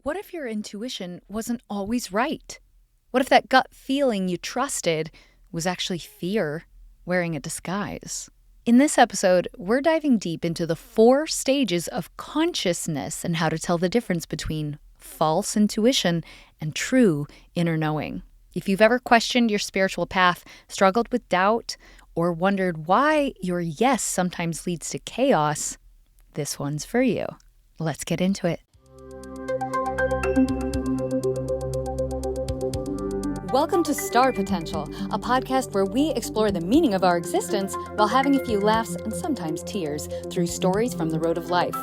What if your intuition wasn't always right? What if that gut feeling you trusted was actually fear wearing a disguise? In this episode, we're diving deep into the 4 stages of consciousness and how to tell the difference between false intuition and true inner knowing. If you've ever questioned your spiritual path, struggled with doubt, or wondered why your yes sometimes leads to chaos, this one's for you. Let's get into it. Welcome to Star Potential, a podcast where we explore the meaning of our existence while having a few laughs and sometimes tears through stories from the road of life.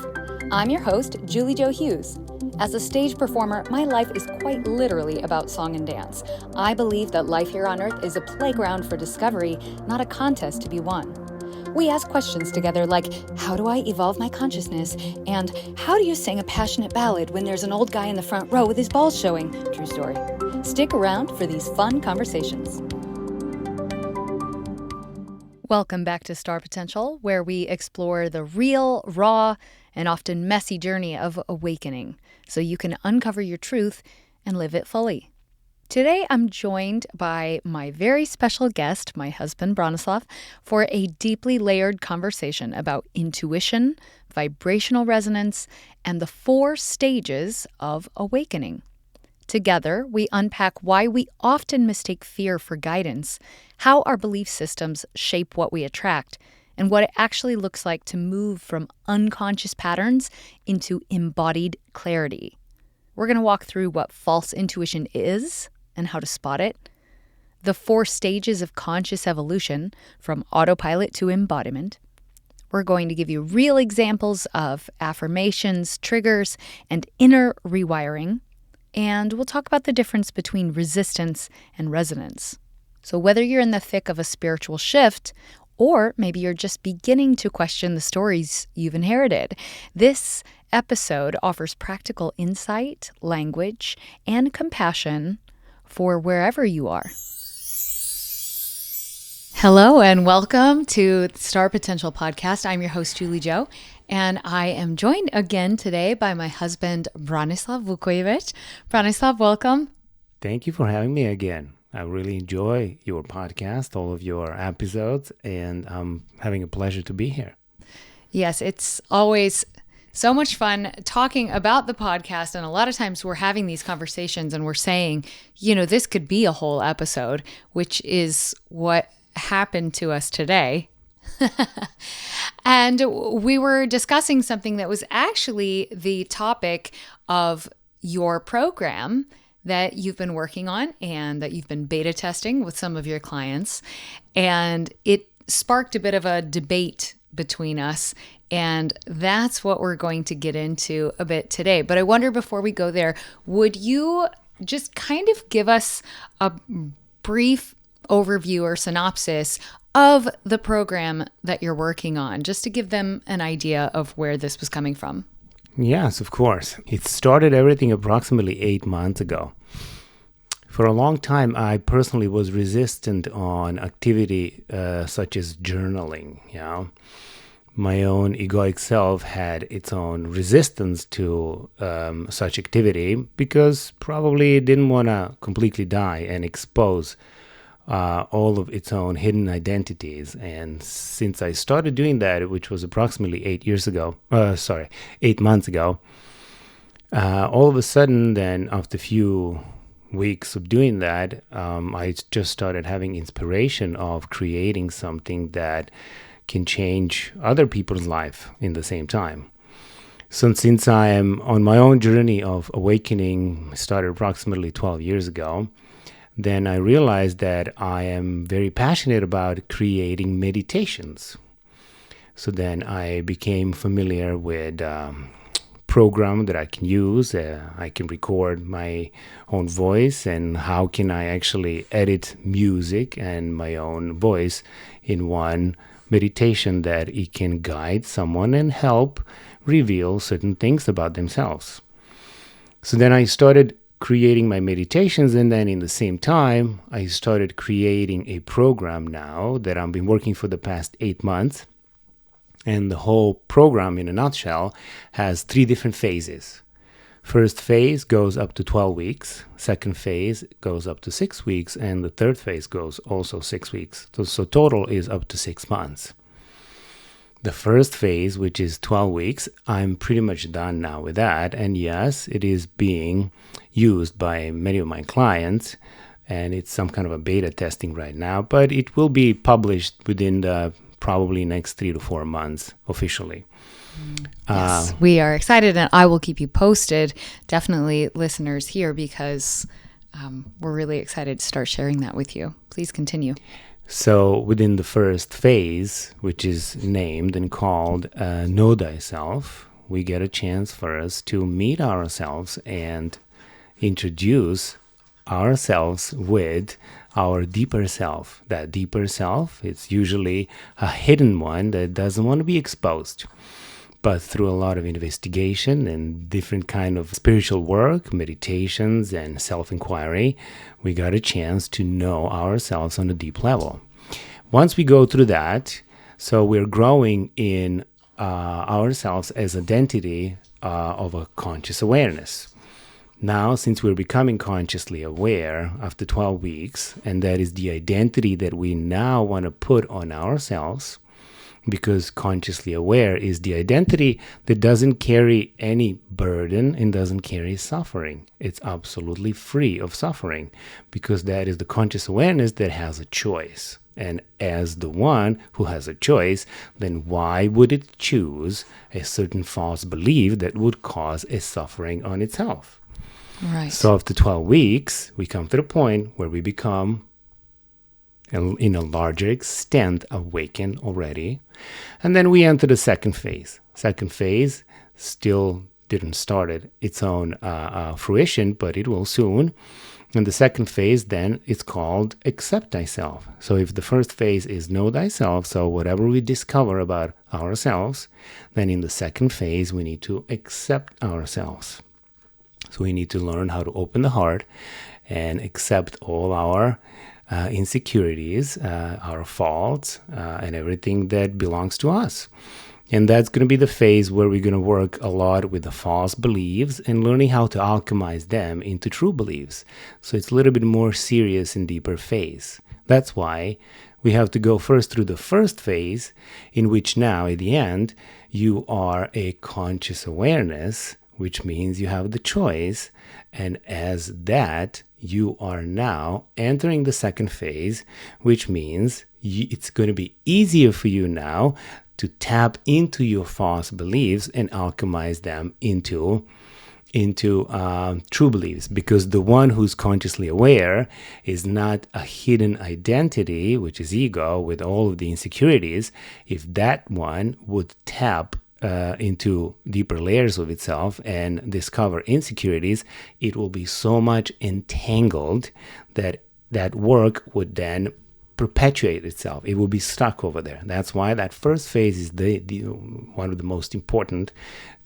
I'm your host, Julie Jo Hughes. As a stage performer, my life is quite literally about song and dance. I believe that life here on Earth is a playground for discovery, not a contest to be won. We ask questions together like, how do I evolve my consciousness? And how do you sing a passionate ballad when there's an old guy in the front row with his balls showing? True story. Stick around for these fun conversations. Welcome back to Star Potential, where we explore the real, raw, and often messy journey of awakening, so you can uncover your truth and live it fully. Today, I'm joined by my very special guest, my husband, Branislav, for a deeply layered conversation about intuition, vibrational resonance, and the 4 stages of awakening. Together, we unpack why we often mistake fear for guidance, how our belief systems shape what we attract, and what it actually looks like to move from unconscious patterns into embodied clarity. We're going to walk through what false intuition is and how to spot it, the 4 stages of conscious evolution from autopilot to embodiment. We're going to give you real examples of affirmations, triggers, and inner rewiring. And we'll talk about the difference between resistance and resonance. So whether you're in the thick of a spiritual shift, or maybe you're just beginning to question the stories you've inherited, this episode offers practical insight, language, and compassion for wherever you are. Hello and welcome to the Star Potential Podcast. I'm your host, Julie Jo, and I am joined again today by my husband, Branislav Vukojevic. Branislav, welcome. Thank you for having me again. I really enjoy your podcast, all of your episodes, and I'm having a pleasure to be here. Yes, it's always so much fun talking about the podcast. And a lot of times we're having these conversations and we're saying, this could be a whole episode, which is what happened to us today. And we were discussing something that was actually the topic of your program that you've been working on and that you've been beta testing with some of your clients. And it sparked a bit of a debate between us. And that's what we're going to get into a bit today. But I wonder, before we go there, would you just kind of give us a brief overview or synopsis of the program that you're working on, just to give them an idea of where this was coming from? Yes, of course. It started everything approximately 8 months ago. For a long time, I personally was resistant on activity such as journaling. My own egoic self had its own resistance to such activity because probably it didn't want to completely die and expose all of its own hidden identities. And since I started doing that, which was approximately 8 months ago, all of a sudden then, after a few weeks of doing that, I just started having inspiration of creating something that can change other people's life in the same time. So since I am on my own journey of awakening, started approximately 12 years ago, then I realized that I am very passionate about creating meditations. So then I became familiar with program that I can use. I can record my own voice, and how can I actually edit music and my own voice in one meditation that it can guide someone and help reveal certain things about themselves. So then I started creating my meditations, and then in the same time, I started creating a program now that I've been working for the past 8 months. And the whole program, in a nutshell, has 3 different phases. First phase goes up to 12 weeks. Second phase goes up to 6 weeks. And the third phase goes also 6 weeks. So total is up to 6 months. The first phase, which is 12 weeks, I'm pretty much done now with that. And yes, it is being used by many of my clients. And it's some kind of a beta testing right now. But it will be published within the probably next 3 to 4 months officially. Yes, we are excited, and I will keep you posted, definitely listeners here, because we're really excited to start sharing that with you. Please continue. So within the first phase, which is named and called Know Thyself, we get a chance for us to meet ourselves and introduce ourselves with our deeper self. That deeper self, it's usually a hidden one that doesn't want to be exposed. But through a lot of investigation and different kind of spiritual work, meditations, and self-inquiry, we got a chance to know ourselves on a deep level. Once we go through that, so we're growing in ourselves as identity of a conscious awareness. Now, since we're becoming consciously aware after 12 weeks, and that is the identity that we now want to put on ourselves, because consciously aware is the identity that doesn't carry any burden and doesn't carry suffering. It's absolutely free of suffering, because that is the conscious awareness that has a choice. And as the one who has a choice, then why would it choose a certain false belief that would cause a suffering on itself? Right. So after 12 weeks, we come to the point where we become, in a larger extent, awakened already. And then we enter the second phase. Second phase still didn't start its own fruition, but it will soon. And the second phase then is called Accept Thyself. So if the first phase is Know Thyself, so whatever we discover about ourselves, then in the second phase we need to accept ourselves. So we need to learn how to open the heart and accept all our insecurities, our faults, and everything that belongs to us. And that's going to be the phase where we're going to work a lot with the false beliefs and learning how to alchemize them into true beliefs. So it's a little bit more serious and deeper phase. That's why we have to go first through the first phase, in which now at the end you are a conscious awareness, which means you have the choice. And as that, you are now entering the second phase, which means it's going to be easier for you now to tap into your false beliefs and alchemize them into true beliefs, because the one who's consciously aware is not a hidden identity, which is ego, with all of the insecurities. If that one would tap into deeper layers of itself and discover insecurities, it will be so much entangled that that work would then perpetuate itself. It will be stuck over there. That's why that first phase is the one of the most important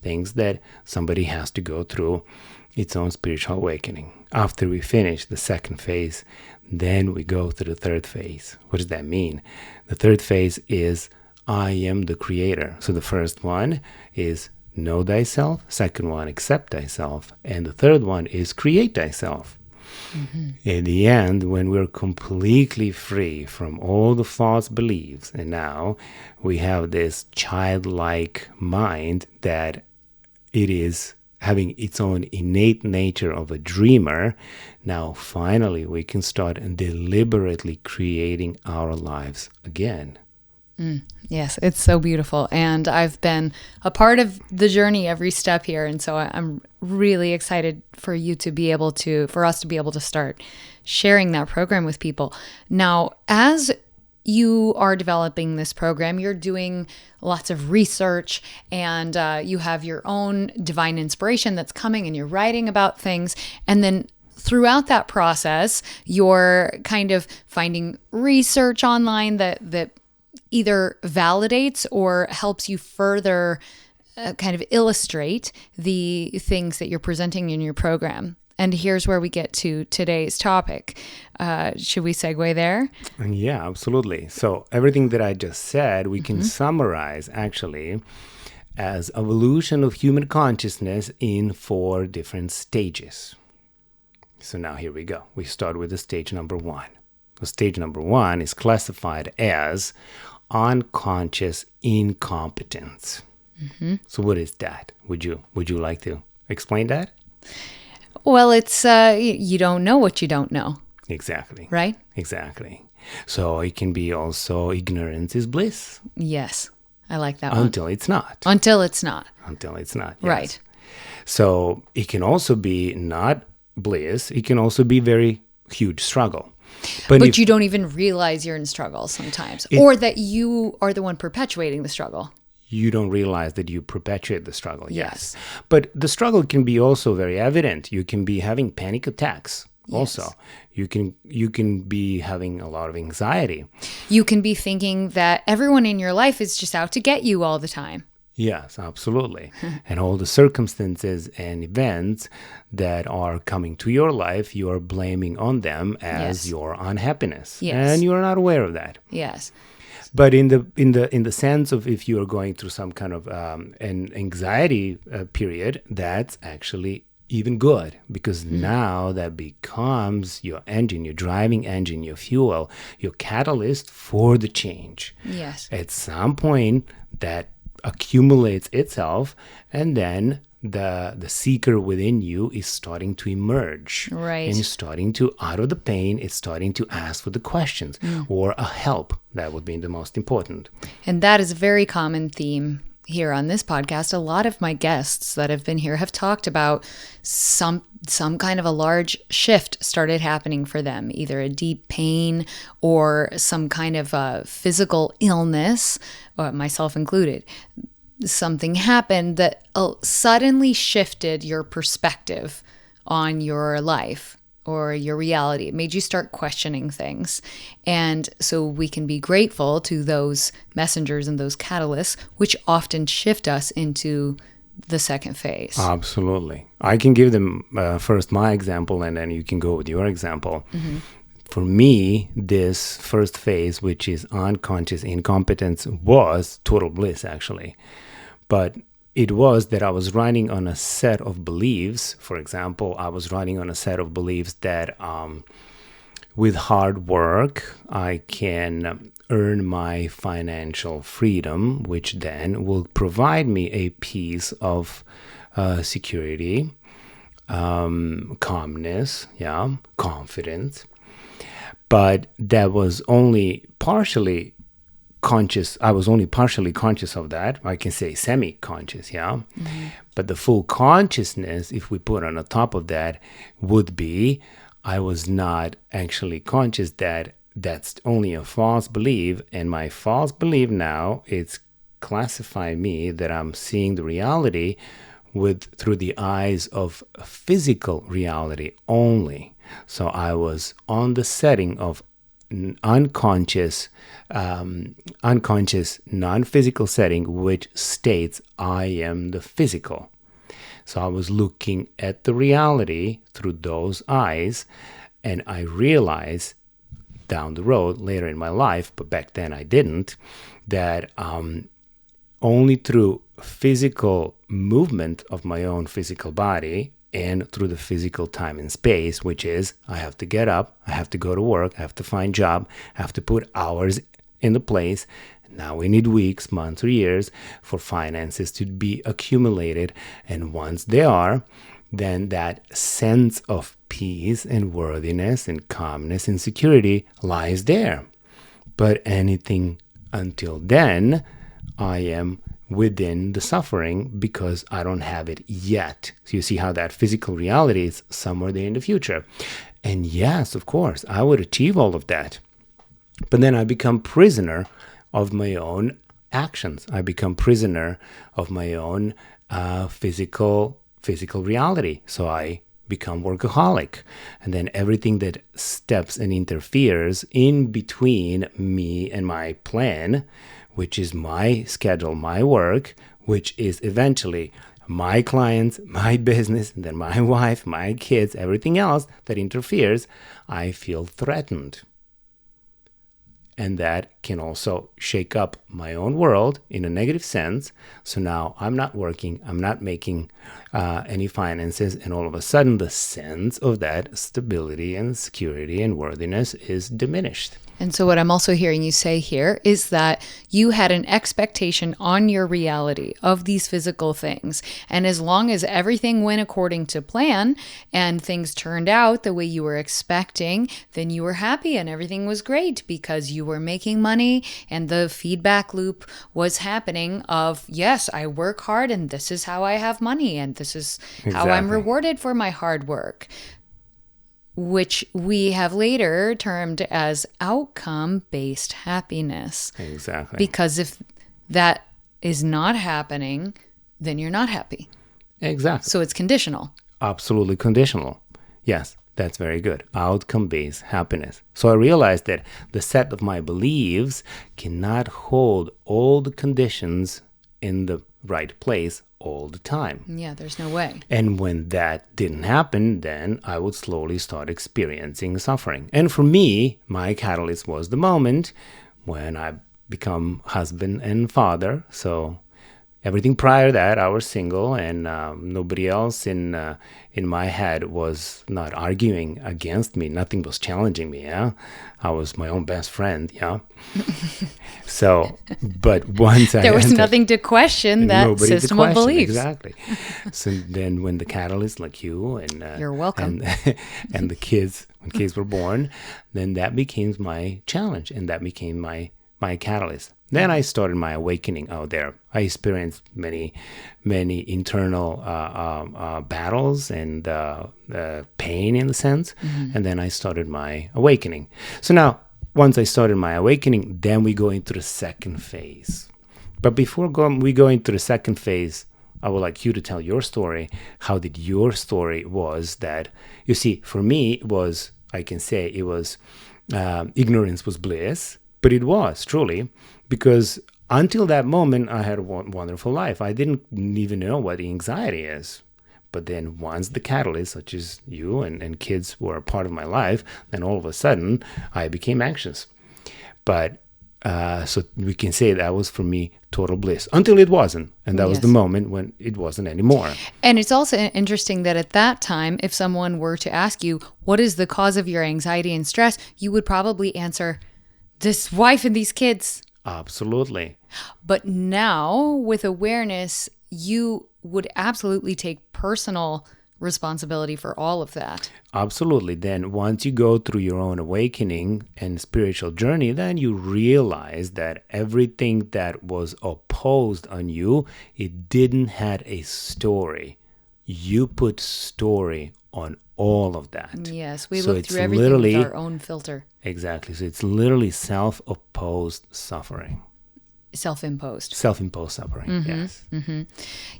things that somebody has to go through its own spiritual awakening. After we finish the second phase, then we go to the third phase. What does that mean? The third phase is I am the creator. So the first one is Know Thyself, second one Accept Thyself, and the third one is Create Thyself. Mm-hmm. In the end, when we're completely free from all the false beliefs, and now we have this childlike mind that it is having its own innate nature of a dreamer, now finally we can start deliberately creating our lives again. Yes, it's so beautiful. And I've been a part of the journey every step here. And so I'm really excited for you to be able to, for us to be able to start sharing that program with people. Now, as you are developing this program, you're doing lots of research, and you have your own divine inspiration that's coming, and you're writing about things. And then throughout that process, you're kind of finding research online that either validates or helps you further kind of illustrate the things that you're presenting in your program. And here's where we get to today's topic. Should we segue there? Yeah, absolutely. So everything that I just said, we can summarize actually as evolution of human consciousness in 4 different stages. So now here we go. We start with the stage number 1. The stage number 1 is classified as unconscious incompetence. So what is that? Would you like to explain that? Well, it's you don't know what you don't know. Exactly. Right? Exactly. So it can be also ignorance is bliss. Yes. I like that one. Until it's not. Until it's not. Until it's not. Yes. Right. So it can also be not bliss. It can also be very huge struggle. But you don't even realize you're in struggle sometimes. Or that you are the one perpetuating the struggle. You don't realize that you perpetuate the struggle. Yes. But the struggle can be also very evident. You can be having panic attacks. Also, you can be having a lot of anxiety. You can be thinking that everyone in your life is just out to get you all the time. Yes, absolutely. And all the circumstances and events that are coming to your life, you are blaming on them as your unhappiness. Yes. And you are not aware of that. Yes. But in the sense of if you are going through some kind of an anxiety period, that's actually even good, because now that becomes your engine, your driving engine, your fuel, your catalyst for the change. Yes. At some point that accumulates itself, and then the seeker within you is starting to emerge. Right. And you're starting to, out of the pain, it's starting to ask for the questions or a help. That would be the most important. And that is a very common theme here on this podcast. A lot of my guests that have been here have talked about some kind of a large shift started happening for them, either a deep pain or some kind of a physical illness, myself included. Something happened that suddenly shifted your perspective on your life or your reality. It made you start questioning things. And so we can be grateful to those messengers and those catalysts, which often shift us into the second phase. Absolutely. I can give them first my example, and then you can go with your example. For me, this first phase, which is unconscious incompetence, was total bliss, actually. But it was that I was running on a set of beliefs. For example, I was running on a set of beliefs that with hard work, I can earn my financial freedom, which then will provide me a piece of security, calmness, confidence. But that was only partially conscious. I was only partially conscious of that. I can say semi-conscious, But the full consciousness, if we put on the top of that, would be I was not actually conscious that that's only a false belief. And my false belief now, it's classifying me that I'm seeing the reality through the eyes of physical reality only. So I was on the setting of unconscious, non-physical setting, which states I am the physical. So I was looking at the reality through those eyes, and I realized down the road, later in my life, but back then I didn't, that only through physical movement of my own physical body and through the physical time and space, which is I have to get up, I have to go to work, I have to find a job, I have to put hours in the place. Now we need weeks, months, or years for finances to be accumulated. And once they are, then that sense of peace and worthiness and calmness and security lies there. But anything until then, I am within the suffering because I don't have it yet. So you see how that physical reality is somewhere there in the future. And yes, of course, I would achieve all of that. But then I become prisoner of my own actions. I become prisoner of my own physical reality. So I become workaholic. And then everything that steps and interferes in between me and my plan, which is my schedule, my work, which is eventually my clients, my business, and then my wife, my kids, everything else that interferes, I feel threatened. And that can also shake up my own world in a negative sense. So now I'm not working, I'm not making any finances, and all of a sudden the sense of that stability and security and worthiness is diminished. And so what I'm also hearing you say here is that you had an expectation on your reality of these physical things. And as long as everything went according to plan and things turned out the way you were expecting, then you were happy and everything was great because you were making money and the feedback loop was happening of, yes, I work hard and this is how I have money and this is how I'm rewarded for my hard work, which we have later termed as outcome-based happiness. Exactly. Because if that is not happening, then you're not happy. Exactly. So it's conditional. Absolutely conditional. Yes, that's very good. Outcome-based happiness. So I realized that the set of my beliefs cannot hold all the conditions in the right place all the time. Yeah, there's no way. And when that didn't happen, then I would slowly start experiencing suffering. And for me, my catalyst was the moment when I become husband and father. So everything prior to that, I was single, and nobody else in my head was not arguing against me. Nothing was challenging me. Yeah, I was my own best friend. Yeah. So, but once there was nothing to question that system of beliefs. Exactly. So then, when the catalyst, like you and you're welcome, and the kids, when kids were born, then that became my challenge, and that became my catalyst. Then I started my awakening out there. I experienced many internal battles and pain in the sense. Mm-hmm. And then I started my awakening. So now, once I started my awakening, then we go into the second phase. But before we go into the second phase, I would like you to tell your story. How did your story was that, you see, for me, it was, I can say it was, ignorance was bliss. But it was, truly, because until that moment, I had a wonderful life. I didn't even know what anxiety is. But then once the catalyst, such as you and kids were a part of my life, then all of a sudden, I became anxious. But so we can say that was, for me, total bliss, until it wasn't. And that was the moment when it wasn't anymore. And it's also interesting that at that time, if someone were to ask you, what is the cause of your anxiety and stress, you would probably answer, this wife and these kids. Absolutely. But now, with awareness, you would absolutely take personal responsibility for all of that. Absolutely. Then once you go through your own awakening and spiritual journey, then you realize that everything that was opposed on you, it didn't have a story. You put story on all of that. Yes, we look through everything with our own filter. Exactly. So it's literally self-opposed suffering. Self-imposed. Self-imposed suffering, mm-hmm, yes. Mm-hmm.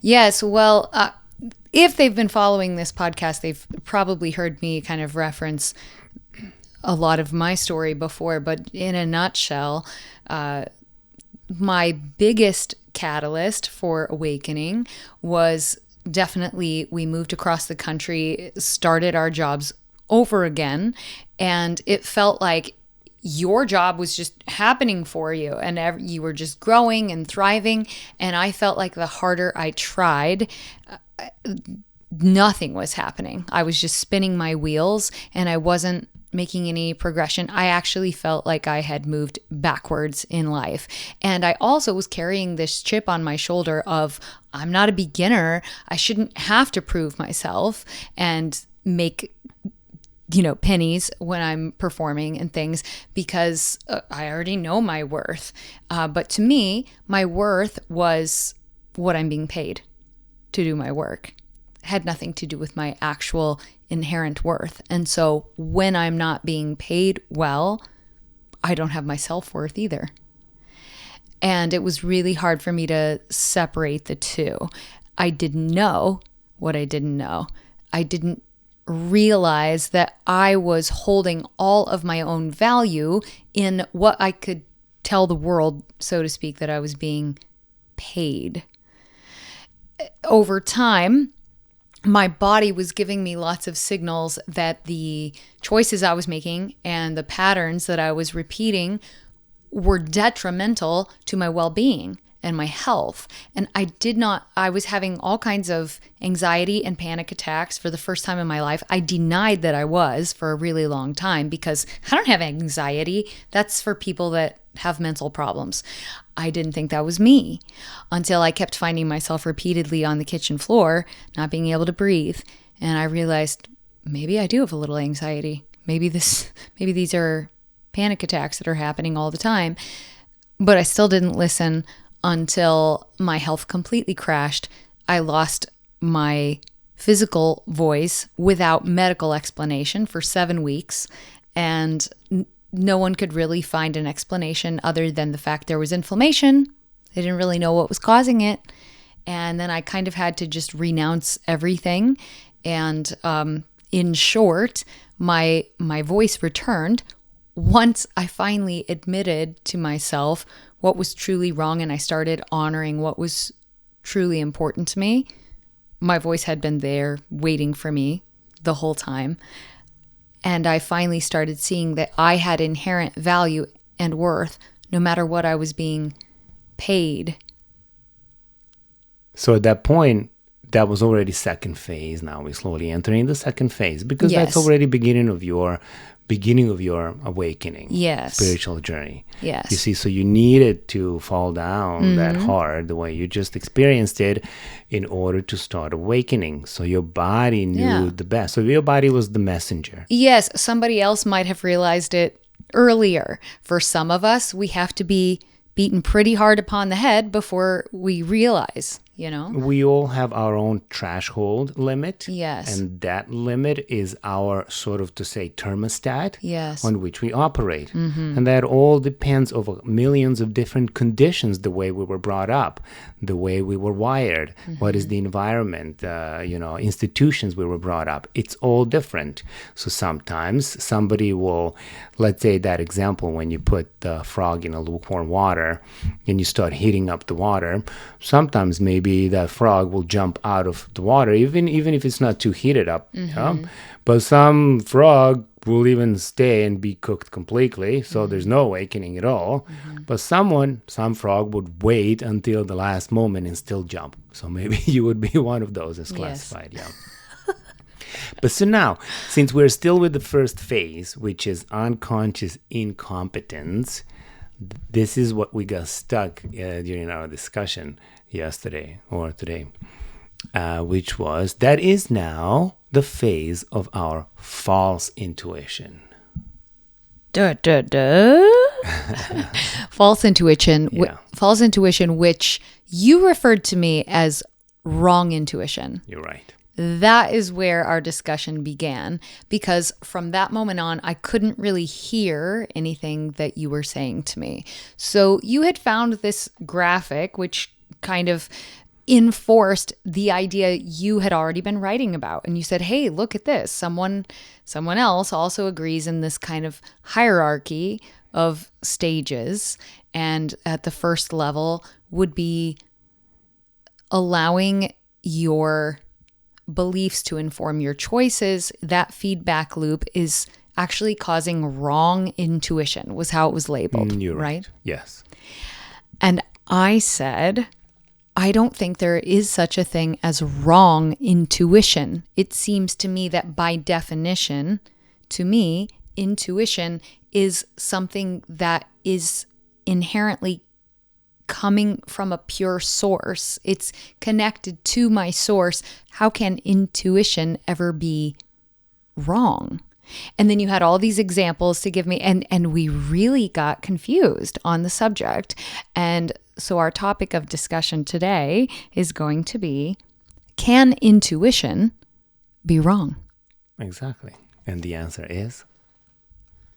Yes, well, if they've been following this podcast, they've probably heard me kind of reference a lot of my story before, but in a nutshell, my biggest catalyst for awakening was definitely we moved across the country, started our jobs over again, and it felt like your job was just happening for you and you were just growing and thriving. And I felt like the harder I tried, nothing was happening. I was just spinning my wheels and I wasn't making any progression. I actually felt like I had moved backwards in life. And I also was carrying this chip on my shoulder of, I'm not a beginner. I shouldn't have to prove myself and make pennies when I'm performing and things because I already know my worth. But to me, my worth was what I'm being paid to do my work. It had nothing to do with my actual inherent worth. And so when I'm not being paid well, I don't have my self-worth either. And it was really hard for me to separate the two. I didn't know what I didn't know. I didn't realize that I was holding all of my own value in what I could tell the world, so to speak, that I was being paid. Over time, my body was giving me lots of signals that the choices I was making and the patterns that I was repeating were detrimental to my well-being and my health. And I was having all kinds of anxiety and panic attacks for the first time in my life. I denied that I was for a really long time because I don't have anxiety. That's for people that have mental problems. I didn't think that was me until I kept finding myself repeatedly on the kitchen floor, not being able to breathe. And I realized maybe I do have a little anxiety. Maybe these are panic attacks that are happening all the time. But I still didn't listen until my health completely crashed. I lost my physical voice without medical explanation for 7 weeks. And no one could really find an explanation other than the fact there was inflammation. They didn't really know what was causing it. And then I kind of had to just renounce everything. And in short, my voice returned once I finally admitted to myself what was truly wrong and I started honoring what was truly important to me. My voice had been there waiting for me the whole time. And I finally started seeing that I had inherent value and worth no matter what I was being paid. So at that point, that was already second phase. Now we're slowly entering the second phase because Yes. that's already beginning of your awakening, Yes. spiritual journey. Yes. You see, so you needed to fall down that hard the way you just experienced it in order to start awakening. So your body knew the best. So your body was the messenger. Yes, somebody else might have realized it earlier. For some of us, we have to be beaten pretty hard upon the head before we realize, We all have our own threshold limit. Yes. And that limit is our sort of, to say, thermostat Yes. on which we operate. And that all depends over millions of different conditions, the way we were brought up, the way we were wired, what is the environment, institutions we were brought up. It's all different. So sometimes somebody will, let's say that example, when you put the frog in a lukewarm water and you start heating up the water, sometimes maybe that frog will jump out of the water, even if it's not too heated up. But some frog will even stay and be cooked completely, so there's no awakening at all. But some frog would wait until the last moment and still jump. So maybe you would be one of those as classified. Yes. Yeah. But so now, since we're still with the first phase, which is unconscious incompetence, this is what we got stuck during our discussion yesterday or today, which was that is now the phase of our false intuition. False intuition. Yeah. False intuition, which you referred to me as wrong intuition. You're right. That is where our discussion began, because from that moment on, I couldn't really hear anything that you were saying to me. So you had found this graphic, which kind of enforced the idea you had already been writing about. And you said, hey, look at this. Someone else also agrees in this kind of hierarchy of stages. And at the first level would be allowing your beliefs to inform your choices. That feedback loop is actually causing wrong intuition, was how it was labeled. You're right? Yes. And I said, I don't think there is such a thing as wrong intuition. It seems to me that by definition, to me, intuition is something that is inherently coming from a pure source. It's connected to my source. How can intuition ever be wrong? And then you had all these examples to give me, and we really got confused on the subject. And so our topic of discussion today is going to be, can intuition be wrong? Exactly. And the answer is,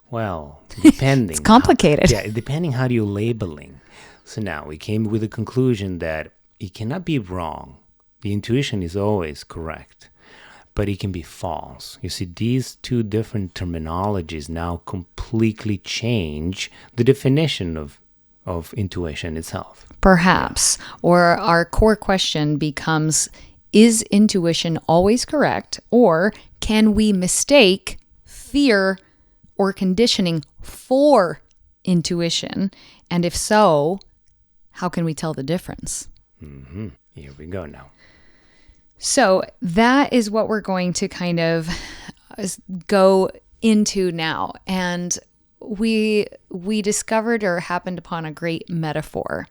well, depending. It's complicated. Depending how you're labeling. So now we came with the conclusion that it cannot be wrong. The intuition is always correct, but it can be false. You see, these two different terminologies now completely change the definition of intuition itself. Perhaps. Or our core question becomes, is intuition always correct? Or can we mistake fear or conditioning for intuition? And if so, how can we tell the difference? Here we go now. So that is what we're going to kind of go into now. And we discovered or happened upon a great metaphor.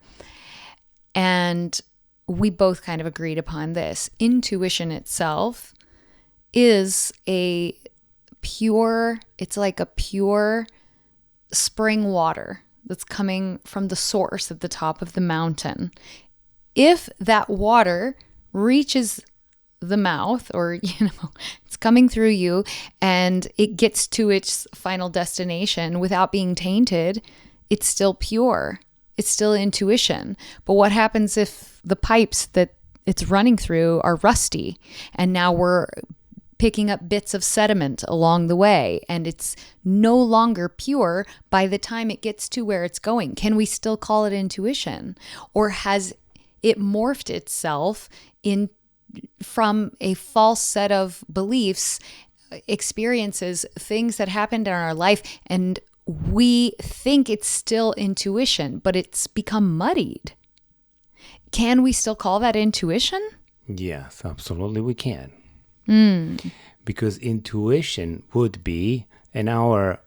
And we both kind of agreed upon this. Intuition itself is it's like a pure spring water that's coming from the source at the top of the mountain. If that water reaches the mouth, or it's coming through you and it gets to its final destination without being tainted, it's still pure. It's still intuition. But what happens if the pipes that it's running through are rusty and now we're picking up bits of sediment along the way and it's no longer pure by the time it gets to where it's going? Can we still call it intuition? Or has it morphed itself from a false set of beliefs, experiences, things that happened in our life, and we think it's still intuition, but it's become muddied? Can we still call that intuition? Yes, absolutely we can. Because intuition would be our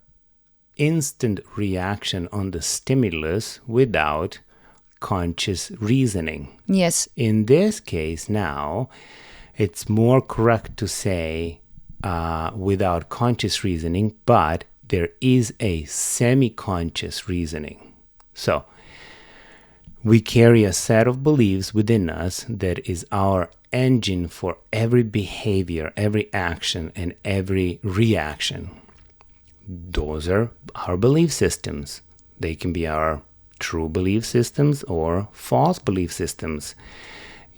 instant reaction on the stimulus without conscious reasoning. Yes. In this case now, it's more correct to say without conscious reasoning, but there is a semi-conscious reasoning. So we carry a set of beliefs within us that is our engine for every behavior, every action, and every reaction. Those are our belief systems. They can be our true belief systems or false belief systems.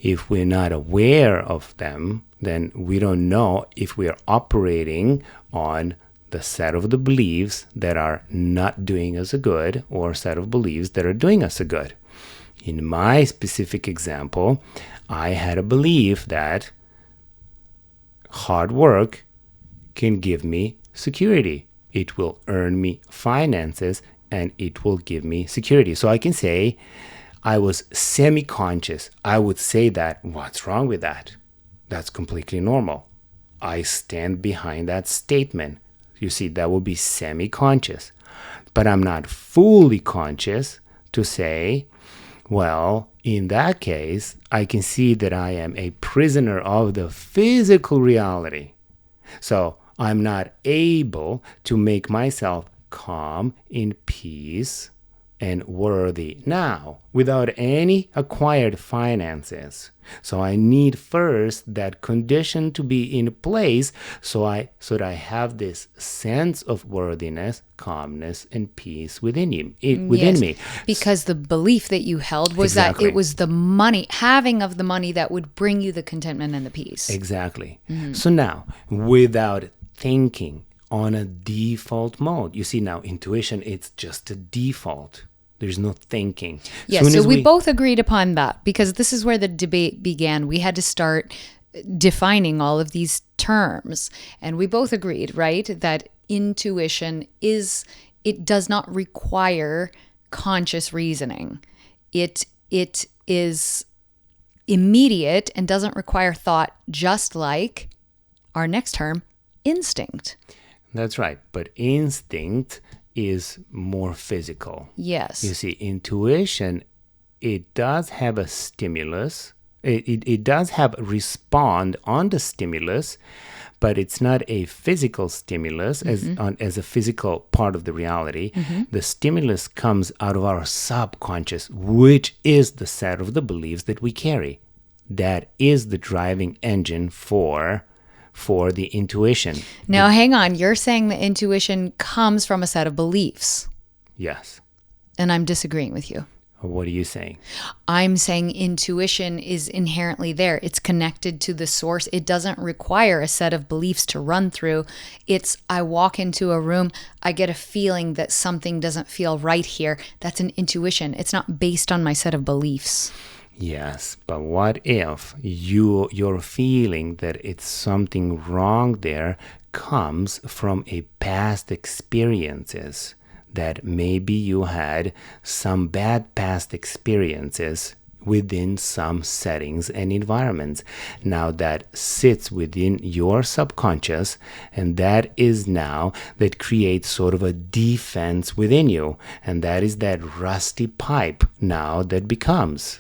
If we're not aware of them, then we don't know if we are operating on the set of the beliefs that are not doing us a good or set of beliefs that are doing us a good. In my specific example, I had a belief that hard work can give me security. It will earn me finances and it will give me security. So I can say I was semi-conscious. I would say that, what's wrong with that? That's completely normal. I stand behind that statement. You see, that would be semi-conscious. But I'm not fully conscious to say, well, in that case, I can see that I am a prisoner of the physical reality. So I'm not able to make myself calm, in peace, and worthy now without any acquired finances. So I need first that condition to be in place so that I have this sense of worthiness, calmness, and peace within me. Because the belief that you held was that it was the money, having of the money, that would bring you the contentment and the peace. Exactly. So now, without thinking, on a default mode. You see, now intuition, it's just a default. There's no thinking. Yes, so we both agreed upon that, because this is where the debate began. We had to start defining all of these terms. And we both agreed, right, that intuition it does not require conscious reasoning. It is immediate and doesn't require thought, just like our next term, instinct. That's right. But instinct is more physical. Yes. You see, intuition, it does have a stimulus. It does have respond on the stimulus, but it's not a physical stimulus as a physical part of the reality. The stimulus comes out of our subconscious, which is the set of the beliefs that we carry. That is the driving engine for the intuition. Now, hang on. You're saying the intuition comes from a set of beliefs. Yes. And I'm disagreeing with you. What are you saying? I'm saying intuition is inherently there. It's connected to the source. It doesn't require a set of beliefs to run through. It's, I walk into a room, I get a feeling that something doesn't feel right here. That's an intuition. It's not based on my set of beliefs. Yes, but what if your feeling that it's something wrong there comes from a past experiences that maybe you had some bad past experiences within some settings and environments. Now that sits within your subconscious, and that creates sort of a defense within you. And that is that rusty pipe now that becomes.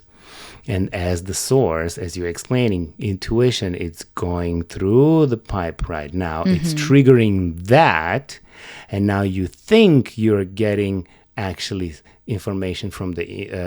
And as the source, as you're explaining, intuition, it's going through the pipe right now. It's triggering that. And now you think you're getting actually information from the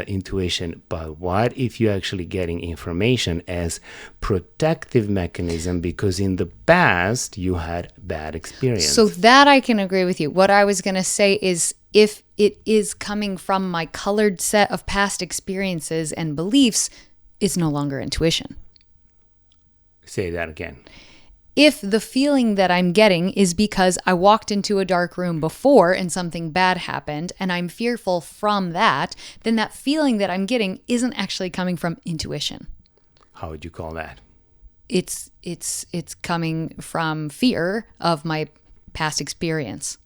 intuition, but what if you're actually getting information as protective mechanism because in the past you had bad experience? So that I can agree with you. What I was going to say is if it is coming from my colored set of past experiences and beliefs, it's no longer intuition. Say that again. If the feeling that I'm getting is because I walked into a dark room before and something bad happened and I'm fearful from that, then that feeling that I'm getting isn't actually coming from intuition. How would you call that? It's coming from fear of my past experience.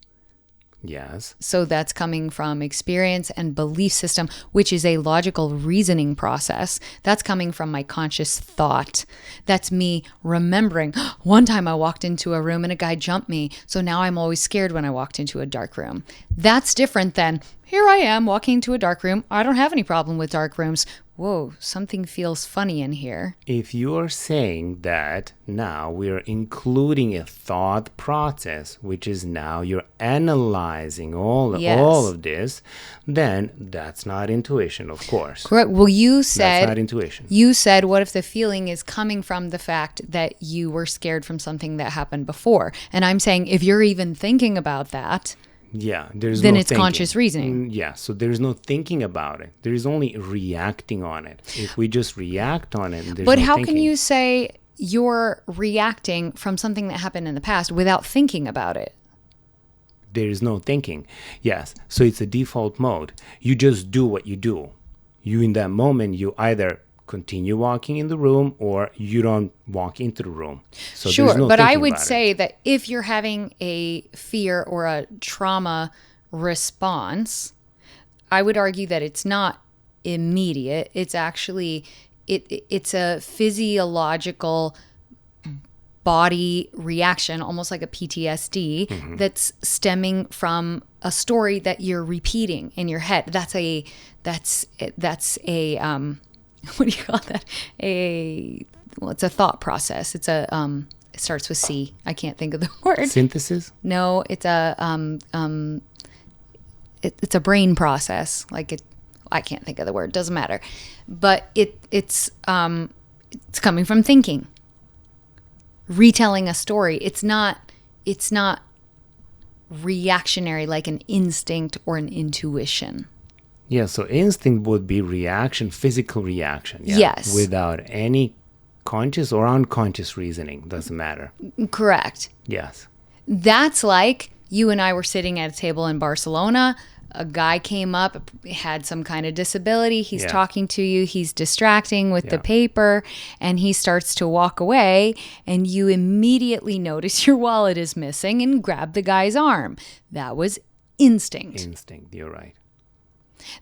Yes. So that's coming from experience and belief system, which is a logical reasoning process. That's coming from my conscious thought. That's me remembering, one time I walked into a room and a guy jumped me, so now I'm always scared when I walked into a dark room. That's different than, here I am walking into a dark room. I don't have any problem with dark rooms. Whoa, something feels funny in here. If you're saying that now we're including a thought process, which is now you're analyzing all of this, then that's not intuition, of course. Correct. Well, you said that's not intuition. You said, what if the feeling is coming from the fact that you were scared from something that happened before? And I'm saying, if you're even thinking about that, then it's thinking. Conscious reasoning. Yeah, so there's no thinking about it. There is only reacting on it. If we just react on it, there's But no how thinking. can you say you're reacting from something that happened in the past without thinking about it? There is no thinking. Yes, so it's a default mode. You just do what you do. You, in that moment, you either continue walking in the room or you don't walk into the room. So sure, there's no but I thinking would about say it. that if you're having a fear or a trauma response, I would argue that it's not immediate. It's actually, it's a physiological body reaction, almost like a PTSD, that's stemming from a story that you're repeating in your head. That's a what do you call that? It's a thought process. It's a it starts with C. I can't think of the word. Synthesis? No, it's a it's a brain process. I can't think of the word. Doesn't matter. But it's coming from thinking. Retelling a story. It's not reactionary like an instinct or an intuition. Yeah, so instinct would be reaction, physical reaction. Yeah, yes. Without any conscious or unconscious reasoning. Doesn't matter. Correct. Yes. That's like you and I were sitting at a table in Barcelona. A guy came up, had some kind of disability. He's talking to you. He's distracting with the paper, and he starts to walk away, and you immediately notice your wallet is missing and grab the guy's arm. That was instinct. Instinct, you're right.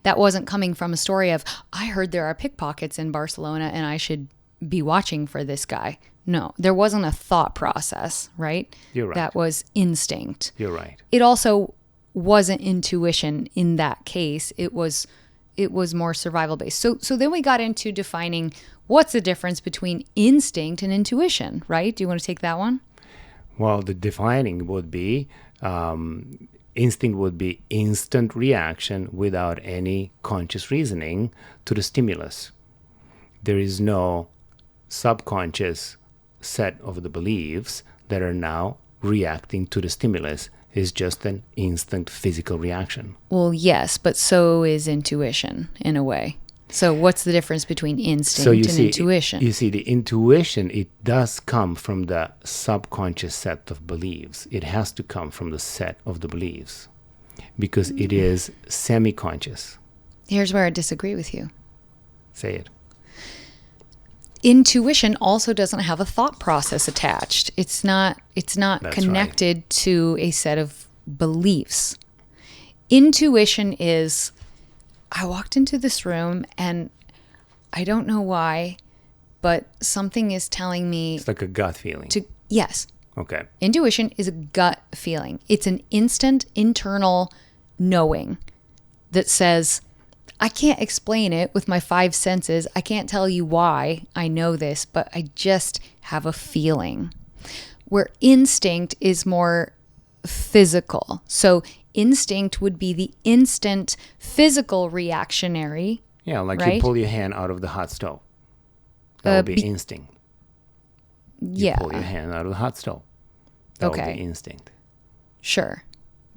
That wasn't coming from a story of, I heard there are pickpockets in Barcelona and I should be watching for this guy. No, there wasn't a thought process, right? You're right. That was instinct. You're right. It also wasn't intuition in that case. It was more survival based. So then we got into defining what's the difference between instinct and intuition, right? Do you want to take that one? Well, the defining would be instinct would be instant reaction without any conscious reasoning to the stimulus. There is no subconscious set of the beliefs that are now reacting to the stimulus. It's just an instant physical reaction. Well, yes, but so is intuition in a way. So what's the difference between instinct and intuition? You see, the intuition, it does come from the subconscious set of beliefs. It has to come from the set of the beliefs because it is semi-conscious. Here's where I disagree with you. Say it. Intuition also doesn't have a thought process attached. It's not That's connected to a set of beliefs. Intuition is, I walked into this room and I don't know why, but something is telling me It's like a gut feeling. Yes. Okay. Intuition is a gut feeling. It's an instant internal knowing that says, I can't explain it with my five senses. I can't tell you why I know this, but I just have a feeling. Where instinct is more physical. So instinct would be the instant physical reactionary. Yeah, like right? you pull your hand out of the hot stove. That would be instinct. You pull your hand out of the hot stove. That would be instinct. Sure.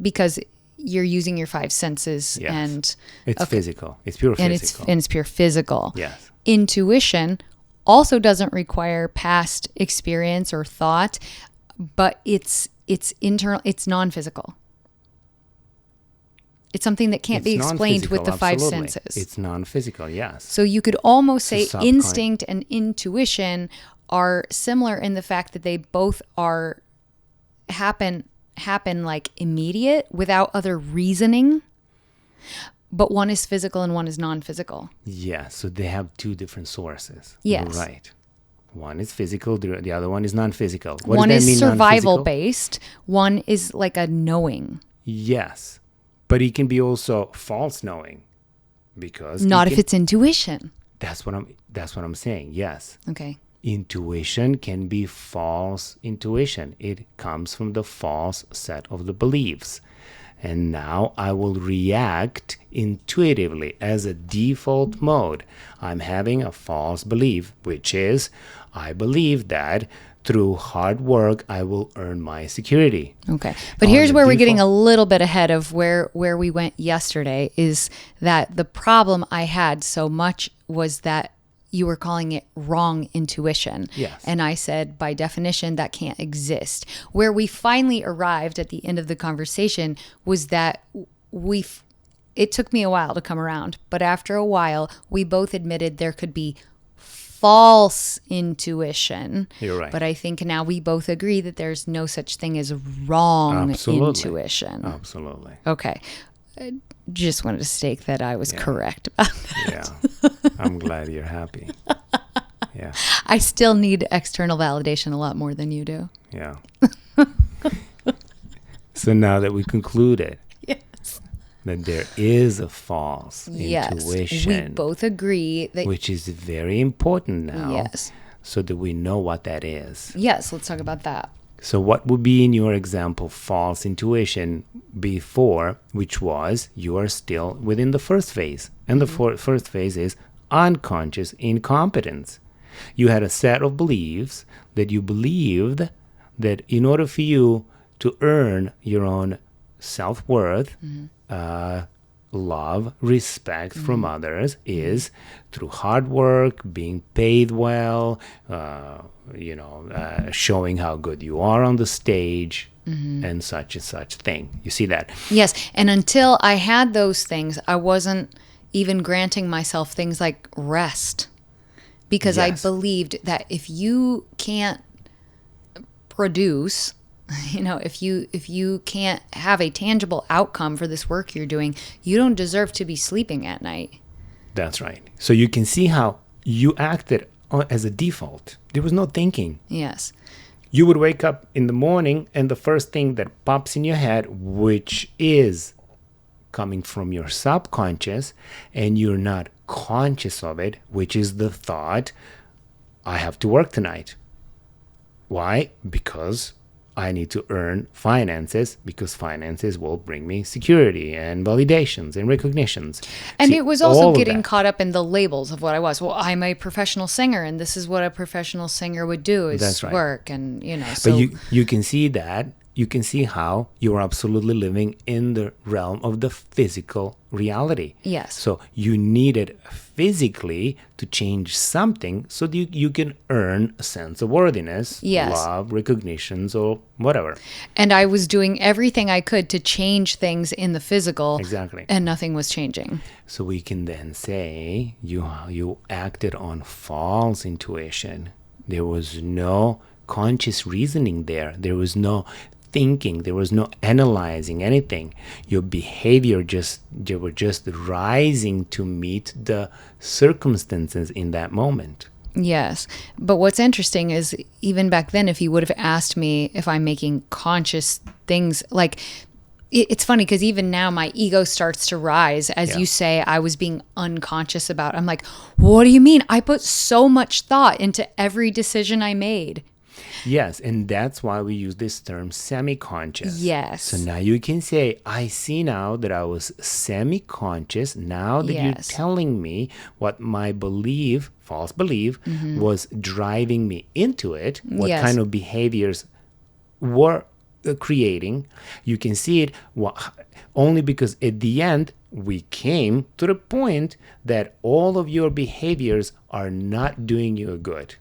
Because you're using your five senses and it's physical. It's pure physical. And it's pure physical. Yes. Intuition also doesn't require past experience or thought, but it's internal, it's non-physical. It's something that can't be explained with the five senses. It's non-physical, yes. So you could almost say instinct and intuition are similar in the fact that they both are happen like immediate without other reasoning, but one is physical and one is non-physical. Yeah, so they have two different sources. Yes. You're right. One is physical, the other one is non-physical. One is survival based, one is like a knowing. Yes. But it can be also false knowing, because not if it's intuition. That's what I'm saying. Yes. Okay. Intuition can be false intuition. It comes from the false set of the beliefs. And now I will react intuitively as a default mode. I'm having a false belief, which is I believe that through hard work, I will earn my security. Okay. But here's where we're getting a little bit ahead of where we went yesterday, is that the problem I had so much was that you were calling it wrong intuition. Yes. And I said, by definition, that can't exist. Where we finally arrived at the end of the conversation was that it took me a while to come around, but after a while, we both admitted there could be false intuition. You're right. But I think now we both agree that there's no such thing as wrong intuition. Absolutely. Okay. Just wanted to stake that I was correct about that. Yeah. I'm glad you're happy. Yeah. I still need external validation a lot more than you do. Yeah. So now that we concluded that there is a false intuition. We both agree that, which is very important now. Yes. So that we know what that is. Yes, let's talk about that. So what would be in your example false intuition before, which was you are still within the first phase. And the first phase is unconscious incompetence. You had a set of beliefs that you believed that in order for you to earn your own self-worth, love, respect from others is through hard work, being paid well, showing how good you are on the stage, and such thing. You see that? Yes. And until I had those things, I wasn't even granting myself things like rest, because I believed that if you can't produce, if you can't have a tangible outcome for this work you're doing, you don't deserve to be sleeping at night. That's right. So you can see how you acted as a default. There was no thinking. Yes. You would wake up in the morning and the first thing that pops in your head, which is coming from your subconscious, and you're not conscious of it, which is the thought, I have to work tonight. Why? Because I need to earn finances, because finances will bring me security and validations and recognitions. And it was also getting caught up in the labels of what I was. Well, I'm a professional singer, and this is what a professional singer would do is work. And, so. But you can see that. You can see how you are absolutely living in the realm of the physical reality. Yes. So you needed physically to change something so that you can earn a sense of worthiness, love, recognitions, or whatever. And I was doing everything I could to change things in the physical. Exactly. And nothing was changing. So we can then say you acted on false intuition. There was no conscious reasoning there. There was no thinking. There was no analyzing anything. Your behavior you were just rising to meet the circumstances in that moment. Yes. But what's interesting is even back then, if you would have asked me if I'm making conscious things, like it's funny because even now my ego starts to rise as you say I was being unconscious about. I'm like, what do you mean? I put so much thought into every decision I made. Yes, and that's why we use this term semi-conscious. Yes. So now you can say, I see now that I was semi-conscious, now that you're telling me what my false belief, was driving me into it, what kind of behaviors were creating. You can see it only because at the end, we came to the point that all of your behaviors are not doing you good.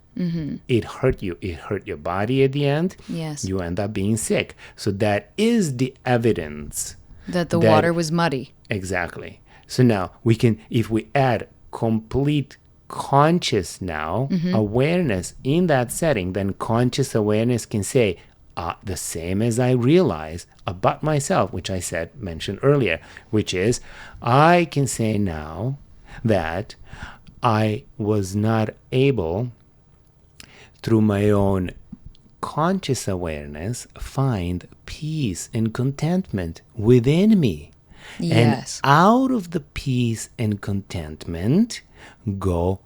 It hurt you. It hurt your body at the end. Yes. You end up being sick. So that is the evidence that the water was muddy. Exactly. So now we can, if we add complete conscious now, awareness in that setting, then conscious awareness can say, the same as I realize about myself, which I mentioned earlier, which is I can say now that I was not able, through my own conscious awareness, find peace and contentment within me. Yes. And out of the peace and contentment, go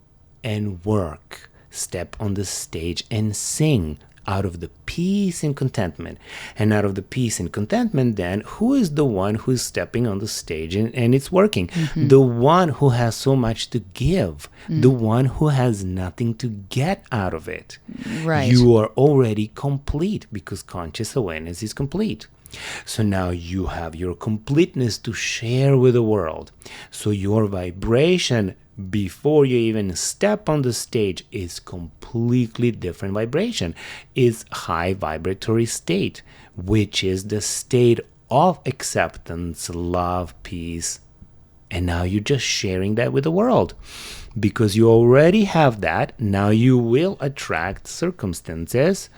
and work. Step on the stage and sing. Out of the peace and contentment. And out of the peace and contentment, then, who is the one who is stepping on the stage and it's working? The one who has so much to give. The one who has nothing to get out of it. Right. You are already complete because conscious awareness is complete. So now you have your completeness to share with the world. So your vibration before you even step on the stage is completely different vibration. It's high vibratory state, which is the state of acceptance, love, peace. And now you're just sharing that with the world. Because you already have that, now you will attract circumstances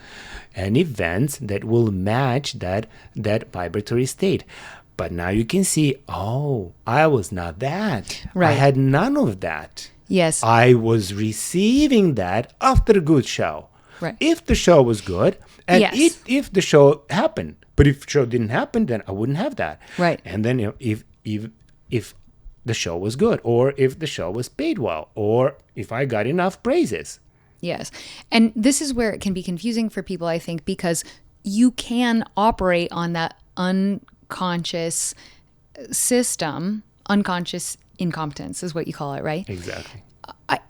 and events that will match that vibratory state. But now you can see, I was not that. Right. I had none of that. Yes. I was receiving that after a good show. Right. If the show was good, and if the show happened. But if the show didn't happen, then I wouldn't have that. Right. And then if the show was good, or if the show was paid well, or if I got enough praises. Yes. And this is where it can be confusing for people, I think, because you can operate on that unconscious system. Unconscious incompetence is what you call it, right? Exactly.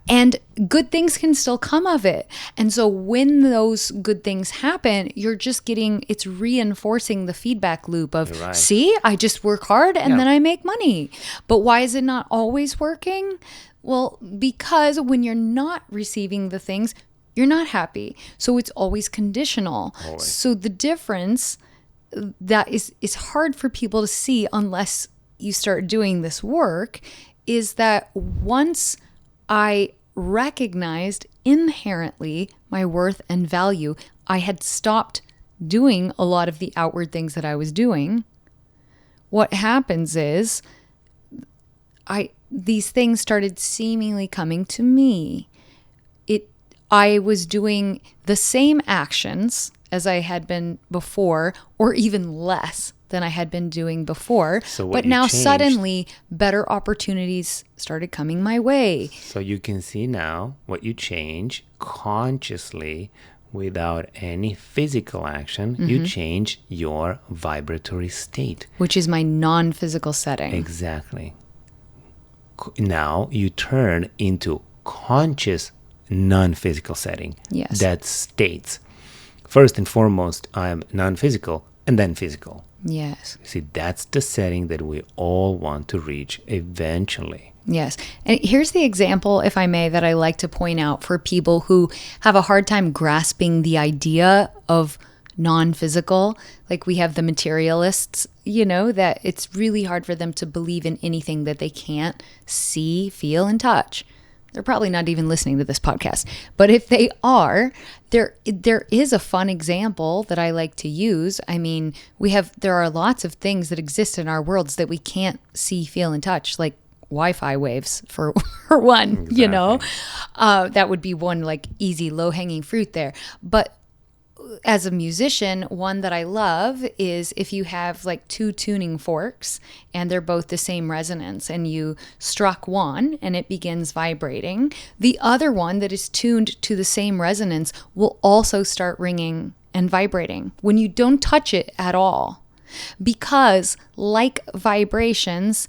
And good things can still come of it. And so when those good things happen, you're just it's reinforcing the feedback loop of, see, I just work hard and then I make money. But why is it not always working? Well, because when you're not receiving the things, you're not happy. So it's always conditional. Always. So the difference that is hard for people to see unless you start doing this work is that once I recognized inherently my worth and value, I had stopped doing a lot of the outward things that I was doing. What happens is these things started seemingly coming to me. I was doing the same actions as I had been before, or even less than I had been doing before. But now suddenly better opportunities started coming my way. So you can see now what you change consciously without any physical action. You change your vibratory state. Which is my non-physical setting. Exactly. Now you turn into conscious non-physical setting. Yes. That states, first and foremost, I'm non-physical and then physical. Yes. See, that's the setting that we all want to reach eventually. Yes. And here's the example, if I may, that I like to point out for people who have a hard time grasping the idea of non-physical. Like we have the materialists, that it's really hard for them to believe in anything that they can't see, feel, and touch. They're probably not even listening to this podcast. But if they are, there is a fun example that I like to use. I mean, there are lots of things that exist in our worlds that we can't see, feel, and touch, like Wi-Fi waves for one, Exactly. That would be one like easy low-hanging fruit there. But as a musician, one that I love is if you have like two tuning forks and they're both the same resonance and you struck one and it begins vibrating, the other one that is tuned to the same resonance will also start ringing and vibrating when you don't touch it at all. Because like vibrations,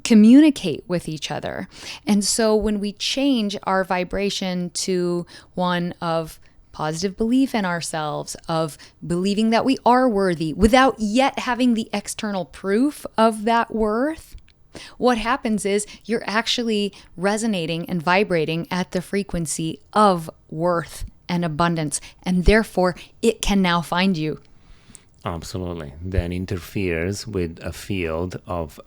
communicate with each other. And so when we change our vibration to one of positive belief in ourselves, of believing that we are worthy without yet having the external proof of that worth, what happens is you're actually resonating and vibrating at the frequency of worth and abundance, and therefore it can now find you. Absolutely. Then interferes with a field of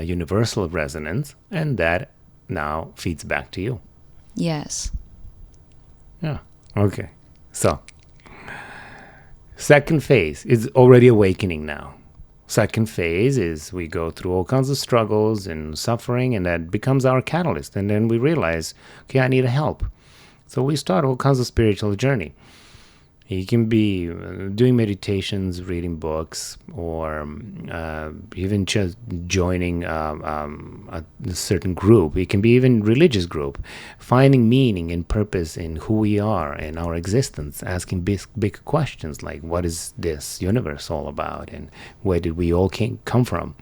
universal resonance, and that now feeds back to you. Yes. Yeah. Okay. So, second phase is already awakening now. Second phase is we go through all kinds of struggles and suffering, and that becomes our catalyst. And then we realize, okay, I need help. So we start all kinds of spiritual journey. You can be doing meditations, reading books, or even just joining a certain group. It can be even religious group. Finding meaning and purpose in who we are and our existence. Asking big questions like, what is this universe all about? And where did we all come from?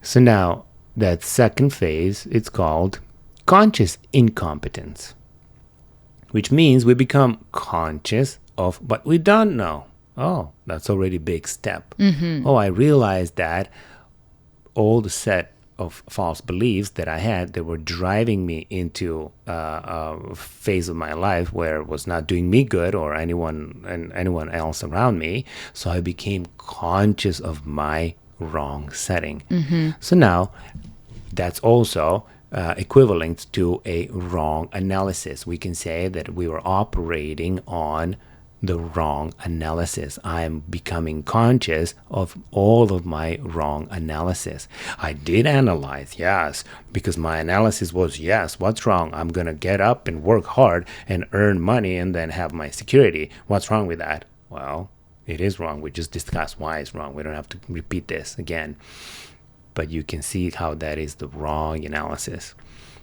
So now, that second phase, it's called conscious incompetence, which means we become conscious of what we don't know. Oh, that's already a big step. Mm-hmm. Oh, I realized that all the set of false beliefs that I had that were driving me into a phase of my life where it was not doing me good or anyone else around me. So I became conscious of my wrong setting. Mm-hmm. So now that's also equivalent to a wrong analysis. We can say that we were operating on the wrong analysis. I'm becoming conscious of all of my wrong analysis. I did analyze, yes, because my analysis was, yes, what's wrong? I'm going to get up and work hard and earn money and then have my security. What's wrong with that? Well, it is wrong. We just discussed why it's wrong. We don't have to repeat this again. But you can see how that is the wrong analysis.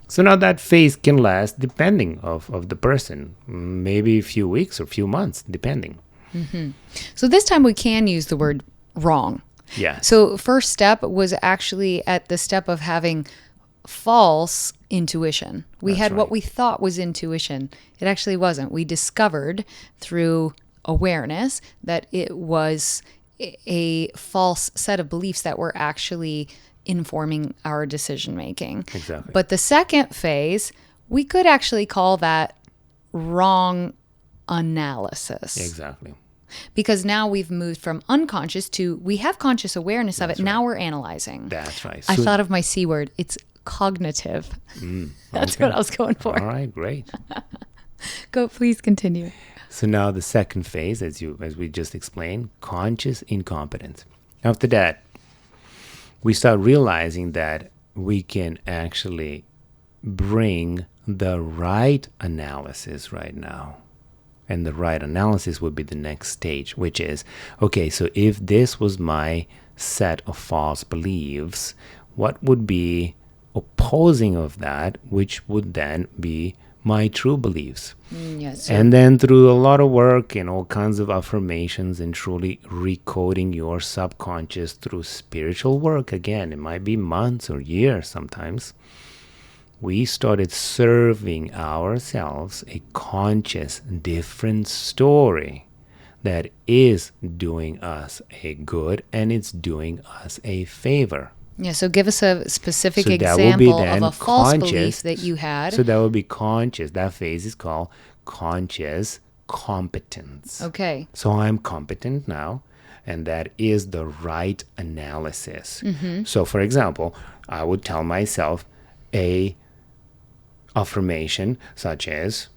So now that phase can last depending of the person, maybe a few weeks or a few months, depending. Mm-hmm. So this time we can use the word wrong. Yeah. So first step was actually at the step of having false intuition. We had what we thought was intuition. It actually wasn't. We discovered through awareness that it was a false set of beliefs that were actually informing our decision making. Exactly. But the second phase, we could actually call that wrong analysis. Exactly. Because now we've moved from unconscious to we have conscious awareness of it. Now we're analyzing. That's right. I thought of my C word. It's cognitive. That's what I was going for. All right, great. Please continue. So now the second phase, as we just explained, conscious incompetence. After that, we start realizing that we can actually bring the right analysis right now. And the right analysis would be the next stage, which is, okay, so if this was my set of false beliefs, what would be opposing of that, which would then be my true beliefs? Yes. And then through a lot of work and all kinds of affirmations and truly recoding your subconscious through spiritual work, again, it might be months or years sometimes, we started serving ourselves a conscious, different story that is doing us a good and it's doing us a favor. Yeah, so give us a specific example of a false belief that you had. So that would be conscious. That phase is called conscious competence. Okay. So I'm competent now, and that is the right analysis. Mm-hmm. So for example, I would tell myself a affirmation such as,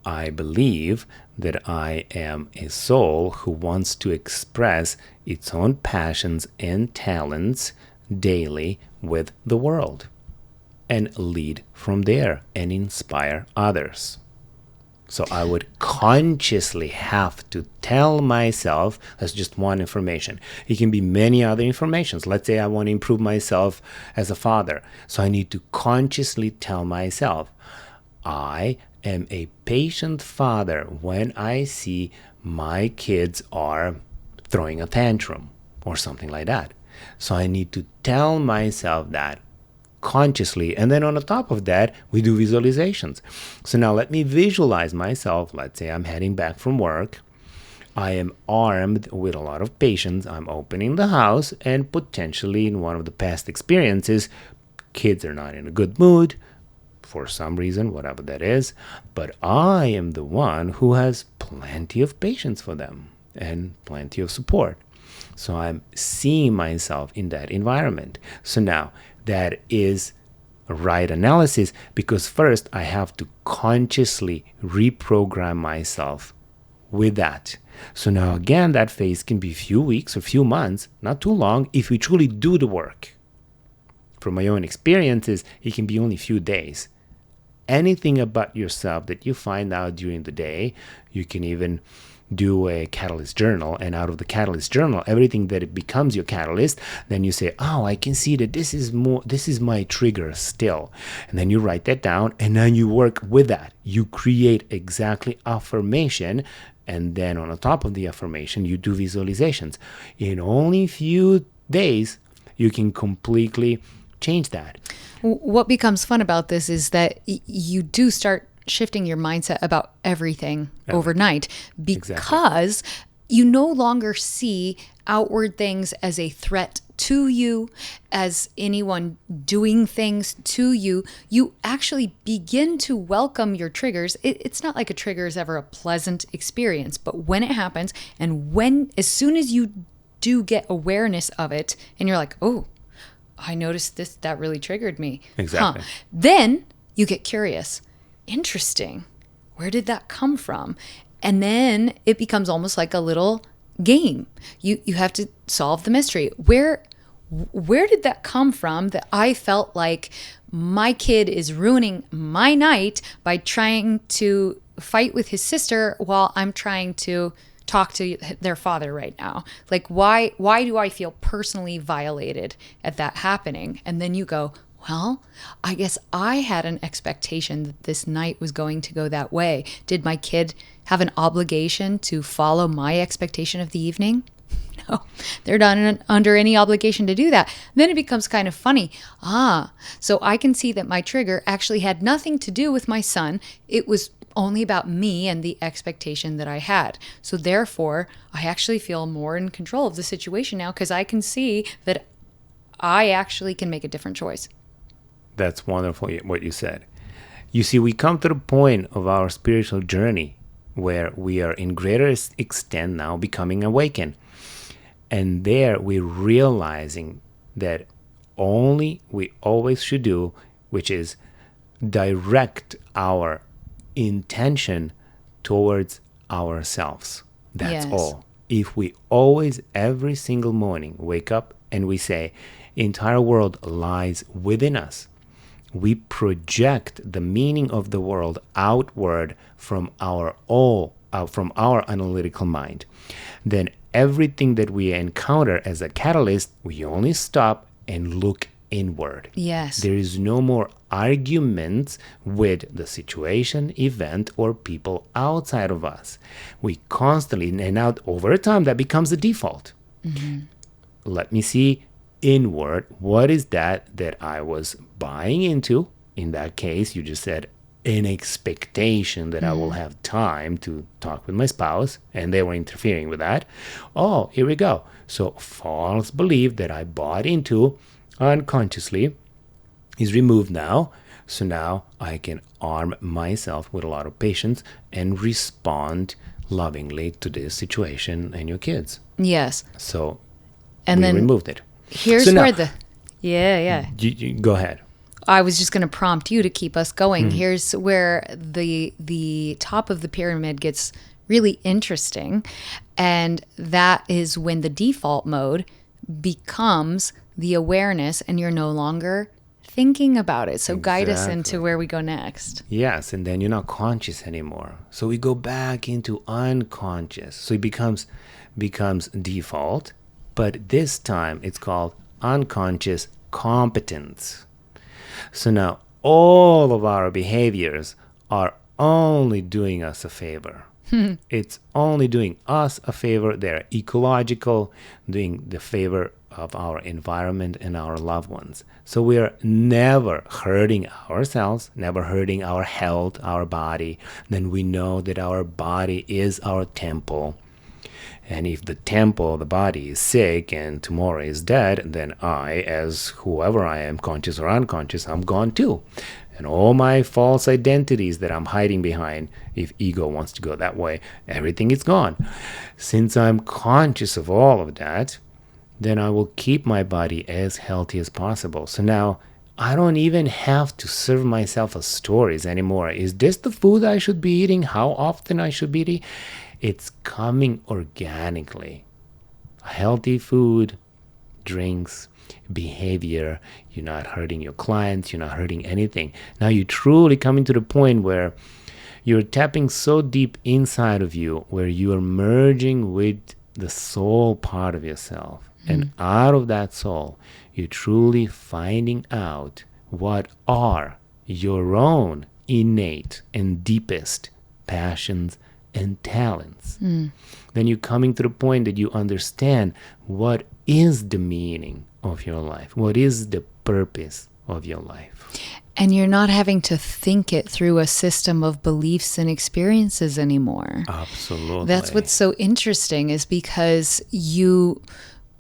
I believe that I am a soul who wants to express its own passions and talents daily with the world and lead from there and inspire others. So I would consciously have to tell myself, that's just one information. It can be many other informations. Let's say I want to improve myself as a father. So I need to consciously tell myself, I am a patient father when I see my kids are throwing a tantrum or something like that. So I need to tell myself that consciously. And then on the top of that, we do visualizations. So now let me visualize myself. Let's say I'm heading back from work. I am armed with a lot of patience. I'm opening the house, and potentially in one of the past experiences, kids are not in a good mood for some reason, whatever that is. But I am the one who has plenty of patience for them and plenty of support. So I'm seeing myself in that environment. So now that is a right analysis, because first I have to consciously reprogram myself with that. So now again, that phase can be a few weeks or few months, not too long, if we truly do the work. From my own experiences, it can be only a few days. Anything about yourself that you find out during the day, you can even do a catalyst journal, and out of the catalyst journal, everything that it becomes your catalyst, then you say, oh, I can see that this is my trigger still. And then you write that down, and then you work with that. You create exactly affirmation, and then on the top of the affirmation, you do visualizations. In only a few days, you can completely change that. What becomes fun about this is that you do start shifting your mindset about everything overnight, because you no longer see outward things as a threat to you, as anyone doing things to you. You actually begin to welcome your triggers. It's not like a trigger is ever a pleasant experience, but when it happens, and as soon as you do get awareness of it, and you're like, oh, I noticed this, that really triggered me. Exactly. Then you get curious. Interesting. Where did that come from? And then it becomes almost like a little game. You have to solve the mystery. Where did that come from that I felt like my kid is ruining my night by trying to fight with his sister while I'm trying to talk to their father right now? Like, why do I feel personally violated at that happening? And then you go, well, I guess I had an expectation that this night was going to go that way. Did my kid have an obligation to follow my expectation of the evening? No, they're not under any obligation to do that. Then it becomes kind of funny. So I can see that my trigger actually had nothing to do with my son. It was only about me and the expectation that I had. So therefore, I actually feel more in control of the situation now, because I can see that I actually can make a different choice. That's wonderful what you said. You see, we come to the point of our spiritual journey where we are in greater extent now becoming awakened. And there we're realizing that we always should do, which is direct our intention towards ourselves. That's all. If we always, every single morning, wake up and we say, entire world lies within us, we project the meaning of the world outward from our analytical mind, then everything that we encounter as a catalyst, we only stop and look inward. Yes. There is no more arguments with the situation, event, or people outside of us. We constantly, and now over time, that becomes the default. Mm-hmm. Let me see inward. What is that I was buying into? In that case, you just said an expectation that I will have time to talk with my spouse, and they were interfering with that. Oh, here we go. So false belief that I bought into unconsciously is removed now. So now I can arm myself with a lot of patience and respond lovingly to this situation and your kids. Yes. So and we then removed it. Here's so where now, you go ahead. I was just going to prompt you to keep us going. Here's where the top of the pyramid gets really interesting. And that is when the default mode becomes the awareness and you're no longer thinking about it. So guide us into where we go next. Yes, and then you're not conscious anymore. So we go back into unconscious. So it becomes default, but this time it's called unconscious competence. So now all of our behaviors are only doing us a favor. It's only doing us a favor. They're ecological, doing the favor of our environment and our loved ones. So we're never hurting ourselves, never hurting our health, our body. Then we know that our body is our temple. And if the temple, the body, is sick and tomorrow is dead, then I, as whoever I am, conscious or unconscious, I'm gone too. And all my false identities that I'm hiding behind, if ego wants to go that way, everything is gone. Since I'm conscious of all of that, then I will keep my body as healthy as possible. So now I don't even have to serve myself as stories anymore. Is this the food I should be eating? How often I should be eating? It's coming organically. Healthy food, drinks, behavior. You're not hurting your clients. You're not hurting anything. Now you're truly coming to the point where you're tapping so deep inside of you, where you are merging with the soul part of yourself. And out of that soul, you're truly finding out what are your own innate and deepest passions and talents. Then you're coming to the point that you understand what is the meaning of your life, what is the purpose of your life. And you're not having to think it through a system of beliefs and experiences anymore. Absolutely. That's what's so interesting, is because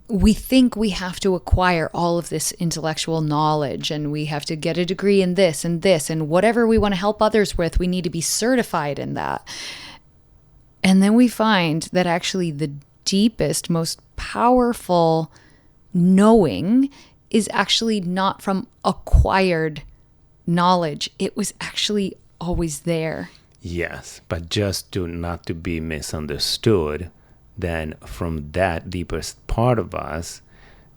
we think we have to acquire all of this intellectual knowledge, and we have to get a degree in this and this, and whatever we want to help others with, we need to be certified in that. And then we find that actually the deepest, most powerful knowing is actually not from acquired knowledge. It was actually always there. Yes, but just not to be misunderstood, then from that deepest part of us,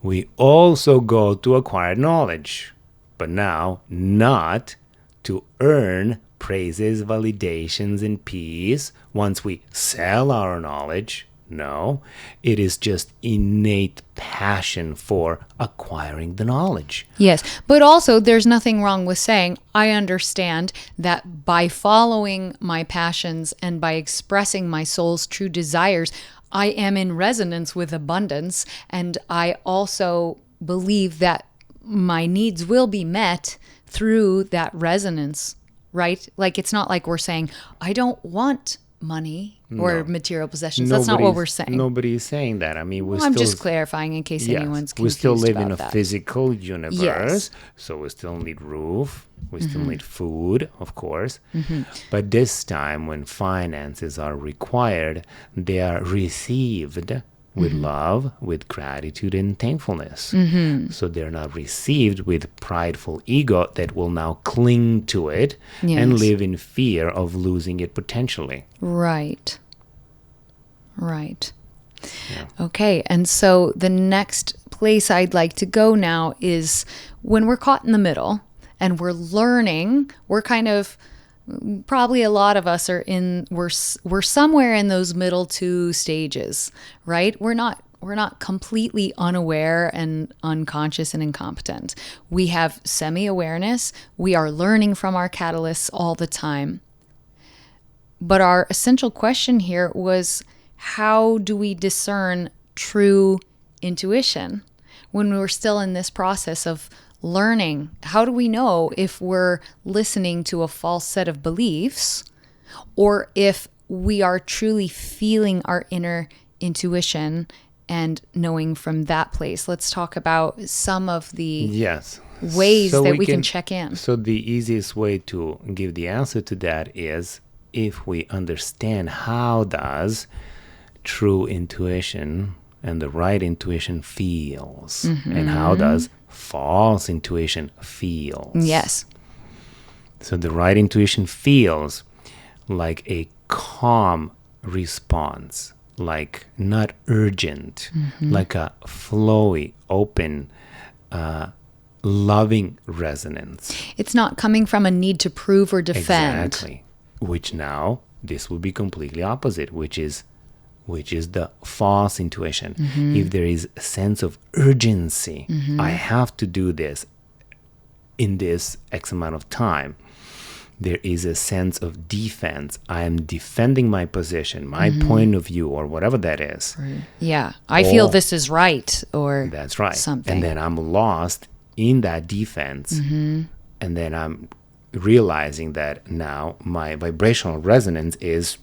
we also go to acquire knowledge. But now, not to earn praises, validations, and peace once we sell our knowledge. No, it is just innate passion for acquiring the knowledge. Yes, but also there's nothing wrong with saying, I understand that by following my passions and by expressing my soul's true desires, I am in resonance with abundance, and I also believe that my needs will be met through that resonance, right? Like, it's not like we're saying, I don't want money or material possessions. That's not what we're saying. Nobody is saying that. I mean, I'm just clarifying in case anyone's confused. We still live in a that. physical universe, so we still need roof. We still need food, of course. But this time, when finances are required, they are received with love, with gratitude and thankfulness. So they're not received with prideful ego that will now cling to it and live in fear of losing it potentially. Right. Yeah. Okay, and so the next place I'd like to go now is when we're caught in the middle and we're learning, we're kind of, probably a lot of us we're somewhere in those middle two stages, right? We're not completely unaware and unconscious and incompetent. We have semi-awareness. We are learning from our catalysts all the time. But our essential question here was, how do we discern true intuition when we're still in this process of learning? How do we know if we're listening to a false set of beliefs or if we are truly feeling our inner intuition and knowing from that place? Let's talk about some of the ways that we can check in. So the easiest way to give the answer to that is if we understand how does true intuition and the right intuition feels. And how does false intuition feel? Yes. So the right intuition feels like a calm response, like not urgent, like a flowy, open, loving resonance. It's not coming from a need to prove or defend. Exactly. Which now, this will be completely opposite, which is the false intuition. If there is a sense of urgency, I have to do this in this X amount of time. There is a sense of defense. I am defending my position, my point of view, or whatever that is. Yeah. I feel this is right, or That's right. something. And then I'm lost in that defense. And then I'm realizing that now my vibrational resonance is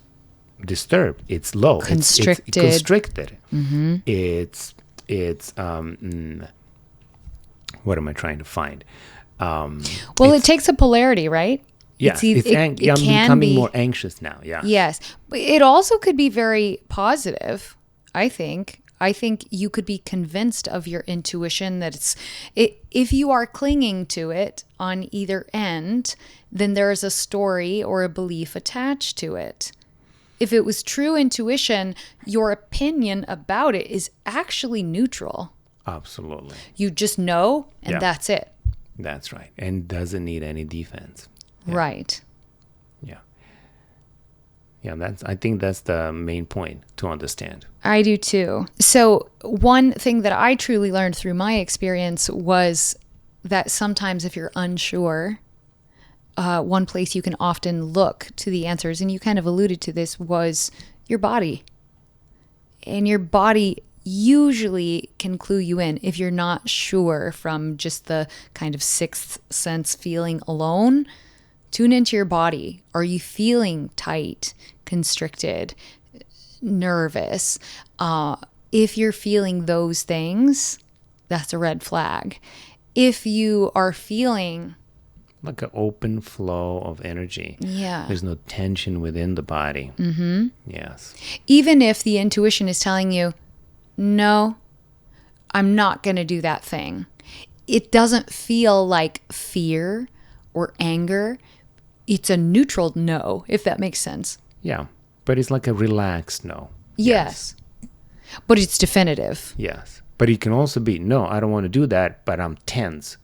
disturbed. It's low. Constricted. It's constricted. It's what am I trying to find? Well, it takes a polarity, right? Yeah, I'm becoming more anxious now. Yeah. Yes. But it also could be very positive, I think. I think you could be convinced of your intuition that if you are clinging to it on either end, then there is a story or a belief attached to it. If it was true intuition, your opinion about it is actually neutral. Absolutely. You just know, and that's it. That's right. And doesn't need any defense. Yeah. Right. Yeah. Yeah, I think that's the main point to understand. I do too. So one thing that I truly learned through my experience was that sometimes if you're unsure, one place you can often look to the answers, and you kind of alluded to this, was your body. And your body usually can clue you in if you're not sure from just the kind of sixth sense feeling alone. Tune into your body. Are you feeling tight, constricted, nervous? If you're feeling those things, that's a red flag. If you are feeling like an open flow of energy. Yeah. There's no tension within the body. Yes. Even if the intuition is telling you, no, I'm not going to do that thing. It doesn't feel like fear or anger. It's a neutral no, if that makes sense. Yeah. But it's like a relaxed no. Yes. But it's definitive. Yes. But it can also be, no, I don't want to do that, but I'm tense.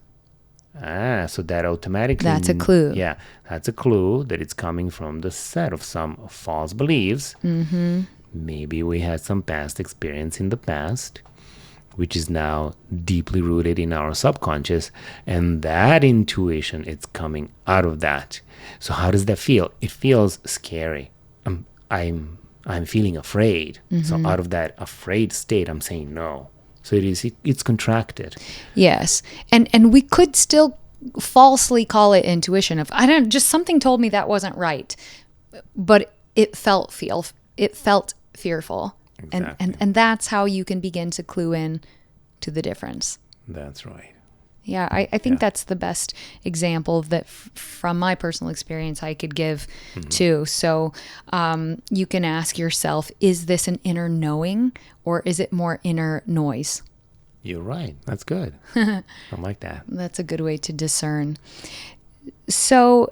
So that automatically... That's a clue. Yeah. That's a clue that it's coming from the set of some false beliefs. Maybe we had some past experience in the past, which is now deeply rooted in our subconscious. And that intuition, it's coming out of that. So how does that feel? It feels scary. I'm feeling afraid. So out of that afraid state, I'm saying no. So it's contracted. Yes. And we could still falsely call it intuition of just something told me that wasn't right. But it felt fearful. Exactly. And that's how you can begin to clue in to the difference. That's right. Yeah, I think that's the best example that from my personal experience I could give too. So you can ask yourself, is this an inner knowing or is it more inner noise? You're right. That's good. I like that. That's a good way to discern. So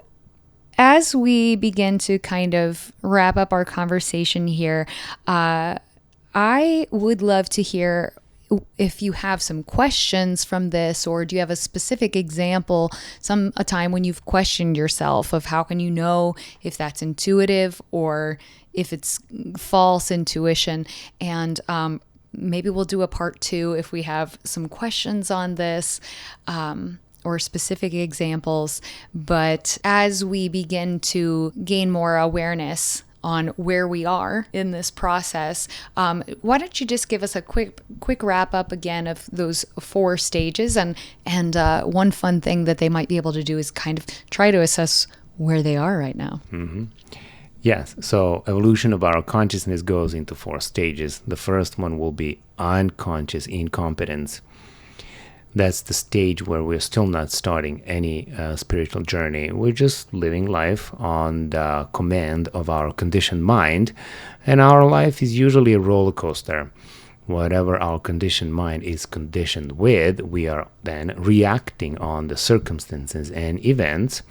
as we begin to kind of wrap up our conversation here, I would love to hear if you have some questions from this, or do you have a specific example, a time when you've questioned yourself of how can you know if that's intuitive or if it's false intuition? And maybe we'll do a part 2 if we have some questions on this or specific examples. But as we begin to gain more awareness on where we are in this process, why don't you just give us a quick wrap up again of those 4 stages, and one fun thing that they might be able to do is kind of try to assess where they are right now. Yes. So evolution of our consciousness goes into 4 stages. The first one will be unconscious incompetence. That's the stage where we're still not starting any spiritual journey. We're just living life on the command of our conditioned mind. And our life is usually a roller coaster whatever our conditioned mind is conditioned with, we are then reacting on the circumstances and events.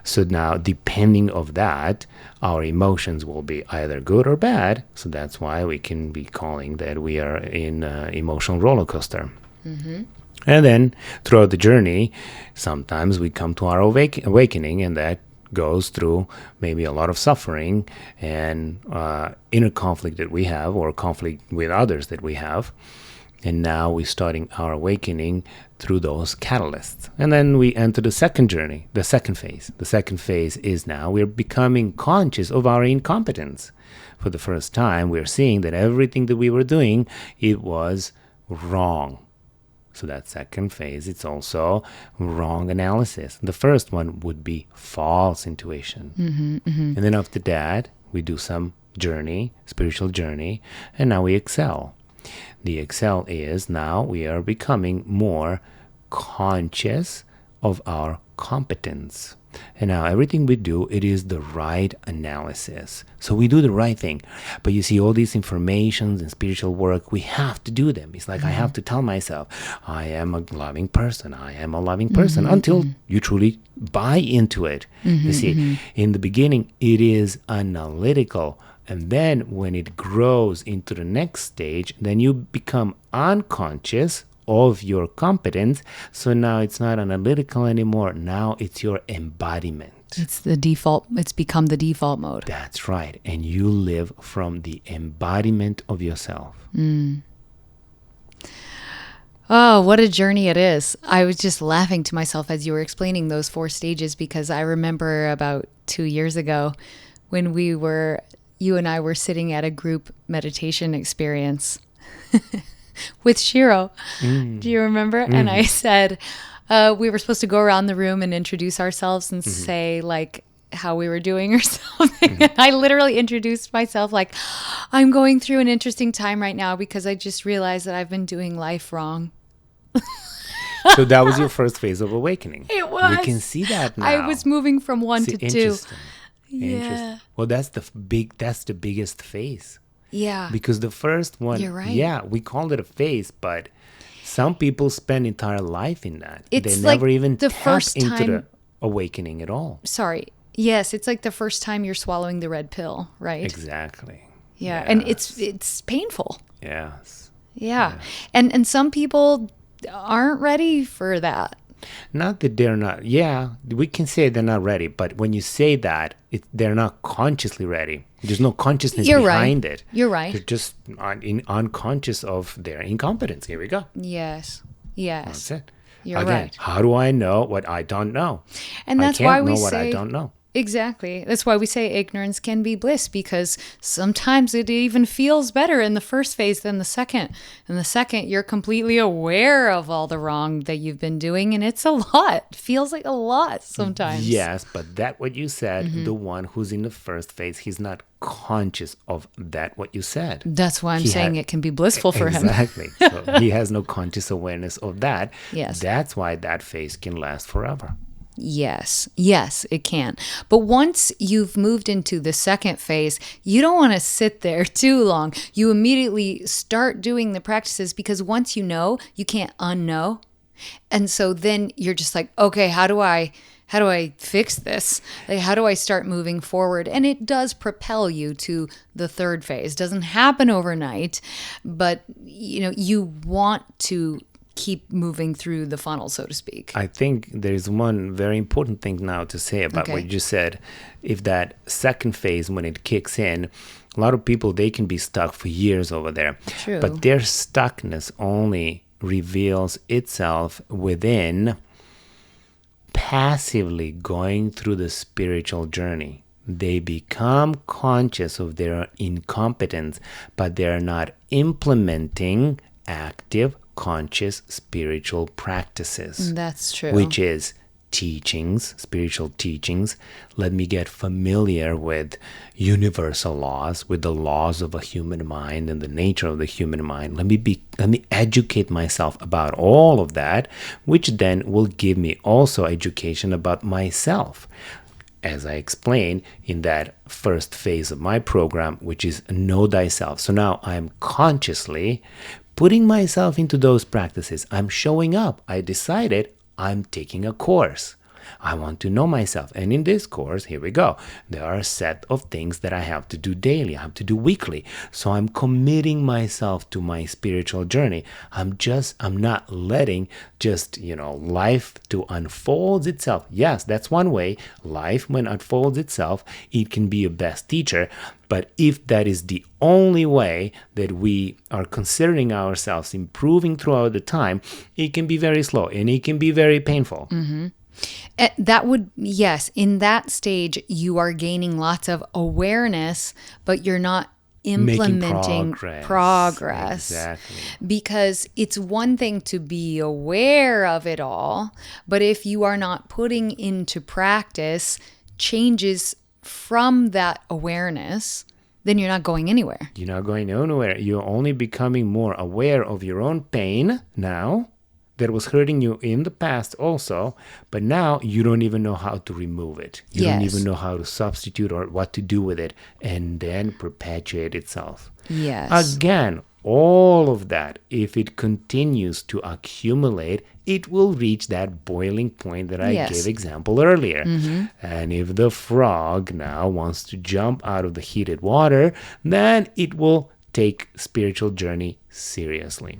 So now, depending of that, our emotions will be either good or bad. So that's why we can be calling that we are in an emotional roller coaster. Mm-hmm. And then throughout the journey, sometimes we come to our awakening, and that goes through maybe a lot of suffering and inner conflict that we have, or conflict with others that we have. And now we're starting our awakening through those catalysts. And then we enter the second journey, the second phase. The second phase is now we're becoming conscious of our incompetence. For the first time, we're seeing that everything that we were doing, it was wrong. So that second phase, it's also wrong analysis. The first one would be false intuition. Mm-hmm, mm-hmm. And then after that, we do some journey, spiritual journey, and now we excel. The excel is now we are becoming more conscious of our competence. And now everything we do, it is the right analysis. So we do the right thing. But you see all these informations and spiritual work, we have to do them. It's like I have to tell myself, I am a loving person. I am a loving person until you truly buy into it. You see, in the beginning, it is analytical. And then when it grows into the next stage, then you become unconscious of your competence. So now it's not analytical anymore. Now it's your embodiment. It's the default. It's become the default mode. That's right. And you live from the embodiment of yourself. Oh, what a journey it is. I was just laughing to myself as you were explaining those 4 stages, because I remember about 2 years ago when you and I were sitting at a group meditation experience with Shiro. Do you remember? And I said, we were supposed to go around the room and introduce ourselves and say like how we were doing or something. And I literally introduced myself like, I'm going through an interesting time right now because I just realized that I've been doing life wrong. So that was your first phase of awakening. It was. We can see that now. I was moving from 1 to 2. Interesting. Yeah. Interesting. Well, that's the biggest phase. Yeah. Because the first one, You're right. Yeah, we called it a phase, but some people spend entire life in that. It's they like never even the tap first into time- the awakening at all. Sorry. Yes, it's like the first time you're swallowing the red pill, right? Exactly. Yeah, Yes. and it's painful. Yes. Yeah. And some people aren't ready for that. Not that they're not. Yeah, we can say they're not ready, but when you say that, they're not consciously ready. There's no consciousness You're behind right. it. You're right. They're just unconscious of their incompetence. Here we go. Yes. Yes. That's it. You're Again, right. how do I know what I don't know? And that's I can't why we know what I say don't know. Exactly. That's why we say ignorance can be bliss, because sometimes it even feels better in the first phase than the second. In the second, you're completely aware of all the wrong that you've been doing, and it's a lot. It feels like a lot sometimes. Yes, but that what you said, the one who's in the first phase, he's not conscious of that what you said. That's why I'm He saying had- it can be blissful for him. Exactly. So he has no conscious awareness of that. Yes. That's why that phase can last forever. Yes, it can. But once you've moved into the second phase, you don't want to sit there too long. You immediately start doing the practices, because once you know, you can't unknow. And so then you're just like, okay, how do I fix this? Like, how do I start moving forward? And it does propel you to the third phase. It doesn't happen overnight, but you want to keep moving through the funnel, so to speak. I think there's one very important thing now to say about what you just said. If that second phase, when it kicks in, a lot of people, they can be stuck for years over there. True. But their stuckness only reveals itself within passively going through the spiritual journey. They become conscious of their incompetence, but they're not implementing active, conscious spiritual practices. That's true. Which is teachings, spiritual teachings. Let me get familiar with universal laws, with the laws of a human mind and the nature of the human mind. Let me educate myself about all of that, which then will give me also education about myself. as I explained in that first phase of my program, which is know thyself. So now I'm consciously putting myself into those practices. I'm showing up. I decided I'm taking a course. I want to know myself. And in this course, here we go. There are a set of things that I have to do daily. I have to do weekly. So I'm committing myself to my spiritual journey. I'm not letting life to unfold itself. Yes, that's one way. Life, when it unfolds itself, it can be your best teacher. But if that is the only way that we are considering ourselves improving throughout the time, it can be very slow and it can be very painful. Mm-hmm. Yes, in that stage, you are gaining lots of awareness, but you're not implementing progress. Exactly. Because it's one thing to be aware of it all, but if you are not putting into practice changes from that awareness, then you're not going anywhere. You're not going anywhere. You're only becoming more aware of your own pain now. That was hurting you in the past also, but now you don't even know how to remove it. You don't even know how to substitute or what to do with it, and then perpetuate itself. Yes. Again, all of that, if it continues to accumulate, it will reach that boiling point that I gave example earlier. Mm-hmm. And if the frog now wants to jump out of the heated water, then it will take spiritual journey seriously.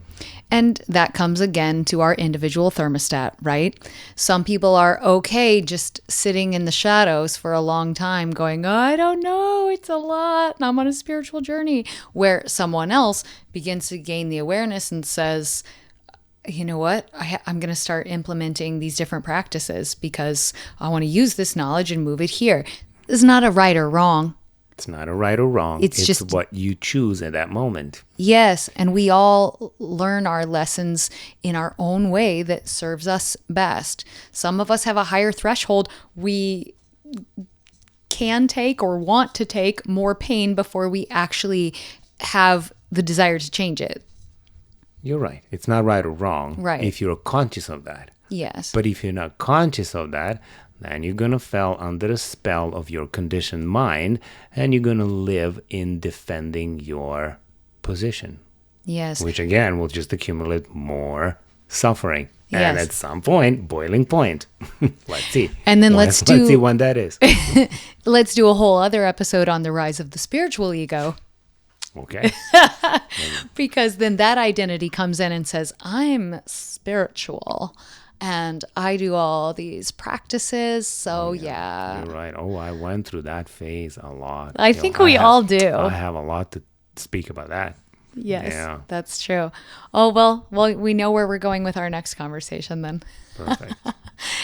And that comes again to our individual thermostat, right? Some people are okay just sitting in the shadows for a long time going, oh, I don't know, it's a lot, and I'm on a spiritual journey. Where someone else begins to gain the awareness and says, you know what, I'm going to start implementing these different practices because I want to use this knowledge and move it here. It's not a right or wrong. It's not a right or wrong. It's just what you choose at that moment. Yes, and we all learn our lessons in our own way that serves us best. Some of us have a higher threshold. We can take or want to take more pain before we actually have the desire to change it. You're right. It's not right or wrong. Right. If you're conscious of that. Yes. But if you're not conscious of that, then you're going to fall under the spell of your conditioned mind, and you're going to live in defending your position. Yes. Which, again, will just accumulate more suffering. Yes. And at some point, boiling point. Let's see. And then let's see when that is. Let's do a whole other episode on the rise of the spiritual ego. Okay. Because then that identity comes in and says, I'm spiritual. And I do all these practices, so yeah. You're right. Oh, I went through that phase a lot. I think we all do. I have a lot to speak about that. Yes, that's true. Oh, well, we know where we're going with our next conversation then. Perfect.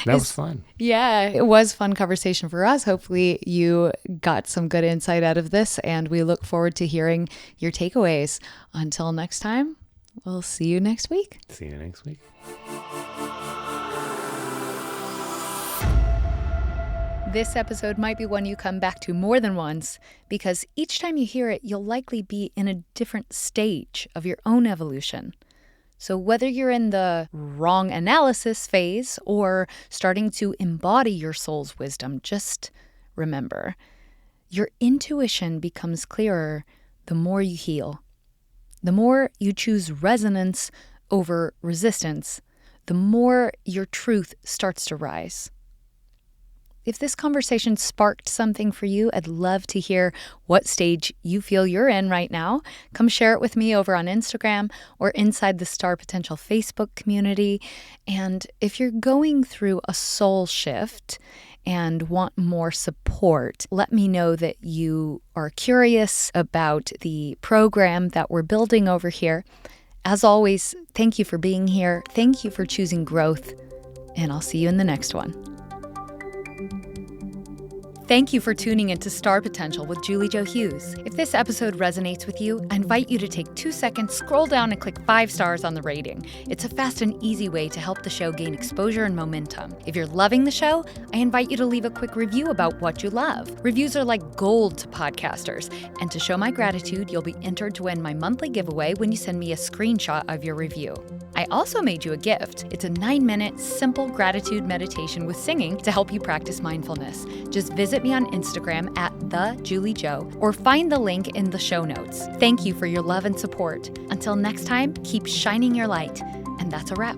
That was fun. Yeah, it was fun conversation for us. Hopefully you got some good insight out of this, and we look forward to hearing your takeaways. Until next time, we'll see you next week. See you next week. This episode might be one you come back to more than once because each time you hear it, you'll likely be in a different stage of your own evolution. So whether you're in the wrong analysis phase or starting to embody your soul's wisdom, just remember, your intuition becomes clearer the more you heal. The more you choose resonance over resistance, the more your truth starts to rise. If this conversation sparked something for you, I'd love to hear what stage you feel you're in right now. Come share it with me over on Instagram or inside the Star Potential Facebook community. And if you're going through a soul shift and want more support, let me know that you are curious about the program that we're building over here. As always, thank you for being here. Thank you for choosing growth. And I'll see you in the next one. Thank you for tuning into Star Potential with Julie Jo Hughes. If this episode resonates with you, I invite you to take 2 seconds, scroll down and click 5 stars on the rating. It's a fast and easy way to help the show gain exposure and momentum. If you're loving the show, I invite you to leave a quick review about what you love. Reviews are like gold to podcasters. And to show my gratitude, you'll be entered to win my monthly giveaway when you send me a screenshot of your review. I also made you a gift. It's a 9-minute, simple gratitude meditation with singing to help you practice mindfulness. Just visit me on Instagram at @thejuliejo or find the link in the show notes. Thank you for your love and support. Until next time, keep shining your light. And that's a wrap.